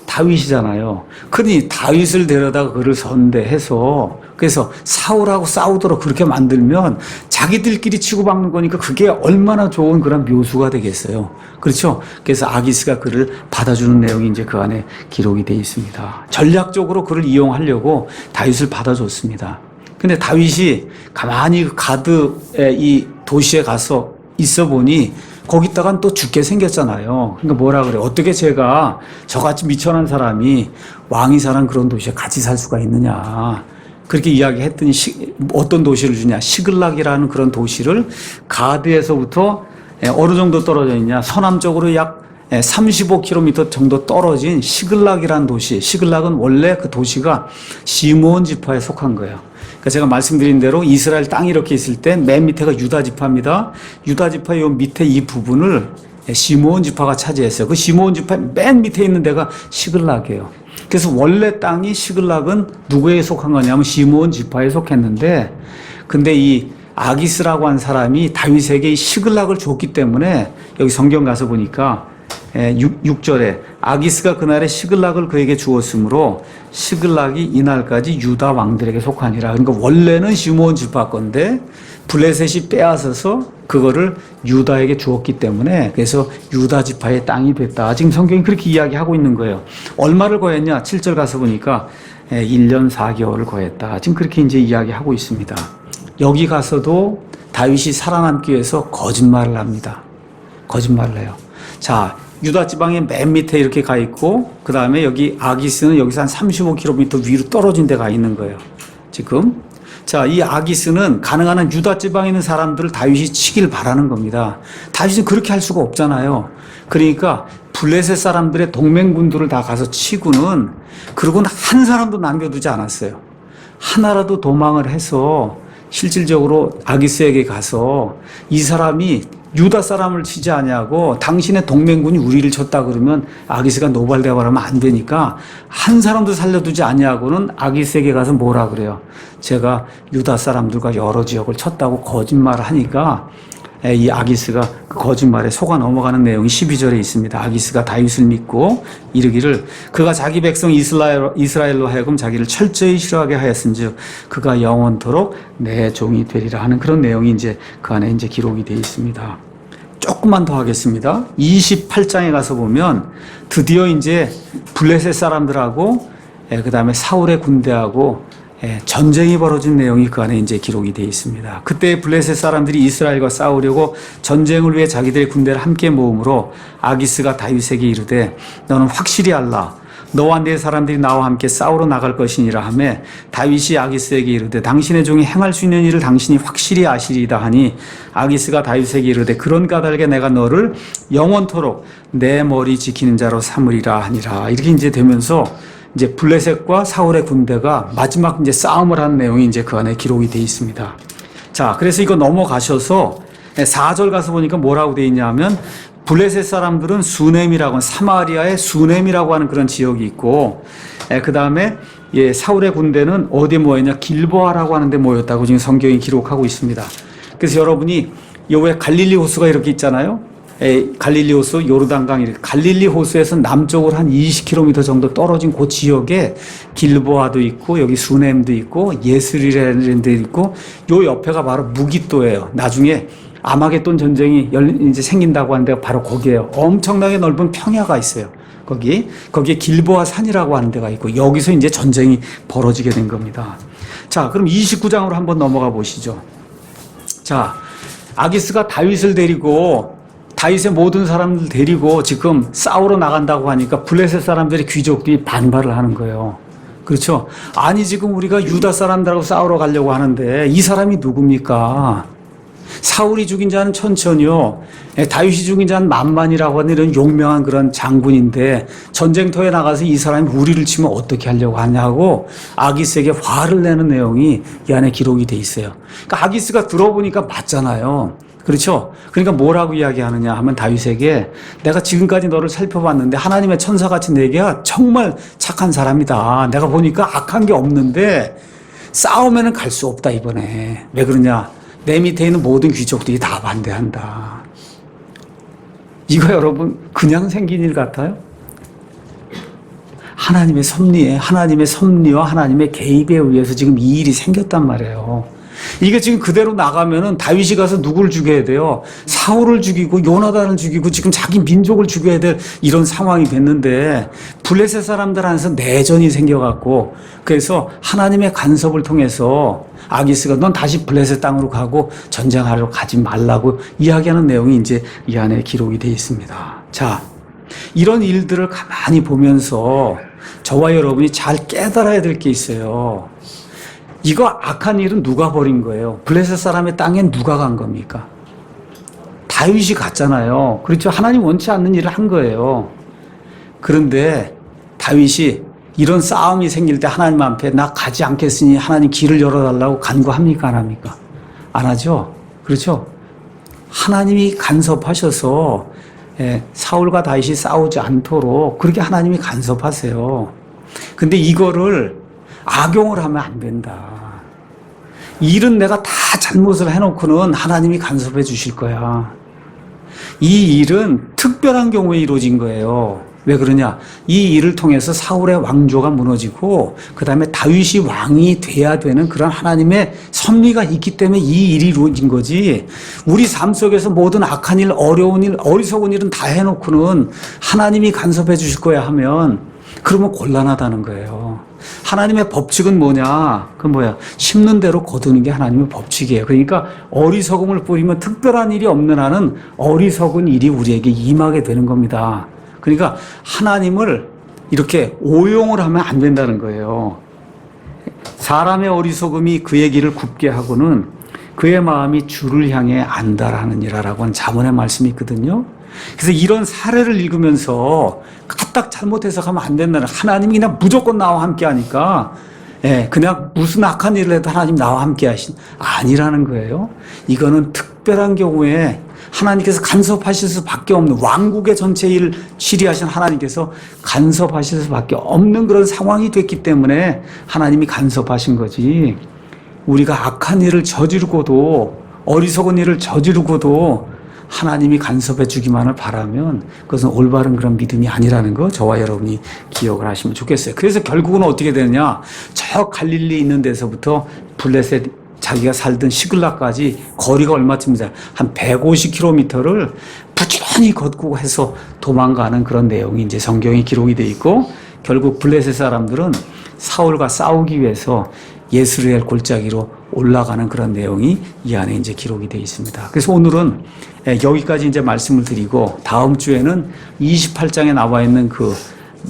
다윗이잖아요. 그러니 다윗을 데려다가 그를 선대해서 그래서 사울하고 싸우도록 그렇게 만들면 자기들끼리 치고받는 거니까 그게 얼마나 좋은 그런 묘수가 되겠어요. 그렇죠? 그래서 아기스가 그를 받아주는 내용이 이제 그 안에 기록이 되어 있습니다. 전략적으로 그를 이용하려고 다윗을 받아줬습니다. 근데 다윗이 가만히 가드의 이 도시에 가서 있어 보니 거기다간 또 죽게 생겼잖아요. 그러니까 뭐라 그래? 어떻게 제가 저같이 미천한 사람이 왕이 사는 그런 도시에 같이 살 수가 있느냐. 그렇게 이야기했더니 어떤 도시를 주냐. 시글락이라는 그런 도시를 가드에서부터 어느 정도 떨어져 있냐. 서남쪽으로 약 35km 정도 떨어진 시글락이라는 도시. 시글락은 원래 그 도시가 시므온 지파에 속한 거예요. 그러니까 제가 말씀드린 대로 이스라엘 땅이 이렇게 있을 때 맨 밑에가 유다 지파입니다. 유다 지파 요 밑에 이 부분을 시므온 지파가 차지했어요. 그 시므온 지파 맨 밑에 있는 데가 시글락이에요. 그래서 원래 땅이 시글락은 누구에 속한 거냐면 시므온 지파에 속했는데, 근데 이 아기스라고 한 사람이 다윗에게 이 시글락을 줬기 때문에 여기 성경 가서 보니까 6절에 아기스가 그날에 시글락을 그에게 주었으므로 시글락이 이날까지 유다 왕들에게 속하니라. 그러니까 원래는 시므온 지파 건데 블레셋이 빼앗아서 그거를 유다에게 주었기 때문에 그래서 유다 지파의 땅이 됐다. 지금 성경이 그렇게 이야기하고 있는 거예요. 얼마를 거했냐? 7절 가서 보니까 1년 4개월을 거했다. 지금 그렇게 이제 이야기하고 있습니다. 여기 가서도 다윗이 살아남기 위해서 거짓말을 합니다. 거짓말을 해요. 자, 유다 지방의 맨 밑에 이렇게 가 있고, 그 다음에 여기 아기스는 여기서 한 35km 위로 떨어진 데 가 있는 거예요. 지금. 자, 이 아기스는 가능한 한 유다 지방에 있는 사람들을 다윗이 치길 바라는 겁니다. 다윗은 그렇게 할 수가 없잖아요. 그러니까 블레셋 사람들의 동맹군들을 다 가서 치고는, 그러고는 한 사람도 남겨두지 않았어요. 하나라도 도망을 해서 실질적으로 아기스에게 가서 이 사람이 유다 사람을 치지 아니하고 당신의 동맹군이 우리를 쳤다 그러면 아기스가 노발대화 하면 안 되니까 한 사람도 살려두지 아니하고는 아기스에게 가서 뭐라 그래요? 제가 유다 사람들과 여러 지역을 쳤다고 거짓말을 하니까 이 아기스가 그 거짓말에 속아 넘어가는 내용이 12절에 있습니다. 아기스가 다윗을 믿고 이르기를 그가 자기 백성 이스라엘로 하여금 자기를 철저히 싫어하게 하였은즉 그가 영원토록 내 종이 되리라 하는 그런 내용이 이제 그 안에 이제 기록이 되어 있습니다. 조금만 더 하겠습니다. 28장에 가서 보면 드디어 이제 블레셋 사람들하고 그 다음에 사울의 군대하고 전쟁이 벌어진 내용이 그 안에 이제 기록이 되어 있습니다. 그때 블레셋 사람들이 이스라엘과 싸우려고 전쟁을 위해 자기들의 군대를 함께 모으므로 아기스가 다윗에게 이르되 너는 확실히 알라. 너와 네 사람들이 나와 함께 싸우러 나갈 것이니라 하며 다윗이 아기스에게 이르되 당신의 종이 행할 수 있는 일을 당신이 확실히 아시리이다 하니 아기스가 다윗에게 이르되 그런 까닭에 내가 너를 영원토록 내 머리 지키는 자로 삼으리라 하니라. 이렇게 이제 되면서 이제 블레셋과 사울의 군대가 마지막 이제 싸움을 하는 내용이 이제 그 안에 기록이 되어 있습니다. 자, 그래서 이거 넘어가셔서 4절 가서 보니까 뭐라고 되어 있냐면 블레셋 사람들은 수넴이라고 하는 사마리아의 수넴이라고 하는 그런 지역이 있고 그 다음에 사울의 군대는 어디에 모였냐? 길보아라고 하는데 모였다고 지금 성경이 기록하고 있습니다. 그래서 여러분이 왜 갈릴리 호수가 이렇게 있잖아요. 갈릴리 호수, 요르단강, 갈릴리 호수에서 남쪽으로 한 20km 정도 떨어진 그 지역에 길보아도 있고 여기 수넴도 있고 예스리라는 데 있고 요 옆에가 바로 무깃도예요. 나중에 아마겟돈 전쟁이 이제 생긴다고 하는 데가 바로 거기에요. 엄청나게 넓은 평야가 있어요. 거기에 길보아 산이라고 하는 데가 있고 여기서 이제 전쟁이 벌어지게 된 겁니다. 자, 그럼 29장으로 한번 넘어가 보시죠. 자, 아기스가 다윗의 모든 사람들 데리고 지금 싸우러 나간다고 하니까 블레셋 사람들이 귀족들이 반발을 하는 거예요. 그렇죠? 아니 지금 우리가 유다 사람들하고 싸우러 가려고 하는데 이 사람이 누굽니까? 사울이 죽인 자는 천천히요. 다윗이 죽인 자는 만만이라고 하는 이런 용명한 그런 장군인데 전쟁터에 나가서 이 사람이 우리를 치면 어떻게 하려고 하냐고 아기스에게 화를 내는 내용이 이 안에 기록이 돼 있어요. 그러니까 아기스가 들어보니까 맞잖아요. 그렇죠? 그러니까 뭐라고 이야기하느냐 하면 다윗에게 내가 지금까지 너를 살펴봤는데 하나님의 천사같이 내가 정말 착한 사람이다. 내가 보니까 악한 게 없는데 싸움에는 갈 수 없다 이번에. 왜 그러냐? 내 밑에 있는 모든 귀족들이 다 반대한다. 이거 여러분 그냥 생긴 일 같아요? 하나님의 섭리와 하나님의 개입에 의해서 지금 이 일이 생겼단 말이에요. 이게 지금 그대로 나가면은 다윗이 가서 누구를 죽여야 돼요? 사울을 죽이고 요나단을 죽이고 지금 자기 민족을 죽여야 될 이런 상황이 됐는데 블레셋 사람들 안에서 내전이 생겨갖고 그래서 하나님의 간섭을 통해서 아기스가 넌 다시 블레셋 땅으로 가고 전쟁하러 가지 말라고 이야기하는 내용이 이제 이 안에 기록이 되어 있습니다. 자, 이런 일들을 가만히 보면서 저와 여러분이 잘 깨달아야 될 게 있어요. 이거 악한 일은 누가 벌인 거예요? 블레셋 사람의 땅엔 누가 간 겁니까? 다윗이 갔잖아요. 그렇죠? 하나님 원치 않는 일을 한 거예요. 그런데 다윗이 이런 싸움이 생길 때 하나님 앞에 나 가지 않겠으니 하나님 길을 열어달라고 간구합니까? 안 합니까? 안 하죠? 그렇죠? 하나님이 간섭하셔서 사울과 다윗이 싸우지 않도록 그렇게 하나님이 간섭하세요. 근데 이거를 악용을 하면 안 된다. 일은 내가 다 잘못을 해놓고는 하나님이 간섭해 주실 거야. 이 일은 특별한 경우에 이루어진 거예요. 왜 그러냐? 이 일을 통해서 사울의 왕조가 무너지고 그 다음에 다윗이 왕이 돼야 되는 그런 하나님의 섭리가 있기 때문에 이 일이 이루어진 거지. 우리 삶 속에서 모든 악한 일, 어려운 일, 어리석은 일은 다 해놓고는 하나님이 간섭해 주실 거야 하면 그러면 곤란하다는 거예요. 하나님의 법칙은 뭐냐? 그건 뭐야? 심는 대로 거두는 게 하나님의 법칙이에요. 그러니까 어리석음을 뿌리면 특별한 일이 없는 한은 어리석은 일이 우리에게 임하게 되는 겁니다. 그러니까 하나님을 이렇게 오용을 하면 안 된다는 거예요. 사람의 어리석음이 그의 길을 굽게 하고는 그의 마음이 주를 향해 안달하느니라라고 하는 잠언의 말씀이 있거든요. 그래서 이런 사례를 읽으면서 까딱 잘못 해석하면 안 된다는, 하나님이 그냥 무조건 나와 함께 하니까 그냥 무슨 악한 일을 해도 하나님 나와 함께 하신, 아니라는 거예요. 이거는 특별한 경우에 하나님께서 간섭하실 수밖에 없는, 왕국의 전체 일을 치리하신 하나님께서 간섭하실 수밖에 없는 그런 상황이 됐기 때문에 하나님이 간섭하신 거지, 우리가 악한 일을 저지르고도, 어리석은 일을 저지르고도 하나님이 간섭해 주기만을 바라면 그것은 올바른 그런 믿음이 아니라는 거 저와 여러분이 기억을 하시면 좋겠어요. 그래서 결국은 어떻게 되느냐, 저 갈릴리 있는 데서부터 블레셋 자기가 살던 시글락까지 거리가 얼마쯤이냐, 한 150km를 부지런히 걷고 해서 도망가는 그런 내용이 이제 성경에 기록이 되어 있고, 결국 블레셋 사람들은 사울과 싸우기 위해서 예스레엘 골짜기로 올라가는 그런 내용이 이 안에 이제 기록이 되어 있습니다. 그래서 오늘은 여기까지 이제 말씀을 드리고, 다음 주에는 28장에 나와 있는 그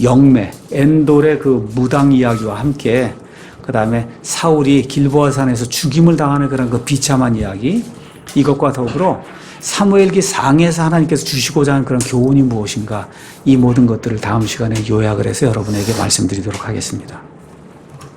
영매, 엔돌의 그 무당 이야기와 함께, 그 다음에 사울이 길보아산에서 죽임을 당하는 그런 그 비참한 이야기, 이것과 더불어 사무엘기 상에서 하나님께서 주시고자 하는 그런 교훈이 무엇인가, 이 모든 것들을 다음 시간에 요약을 해서 여러분에게 말씀드리도록 하겠습니다.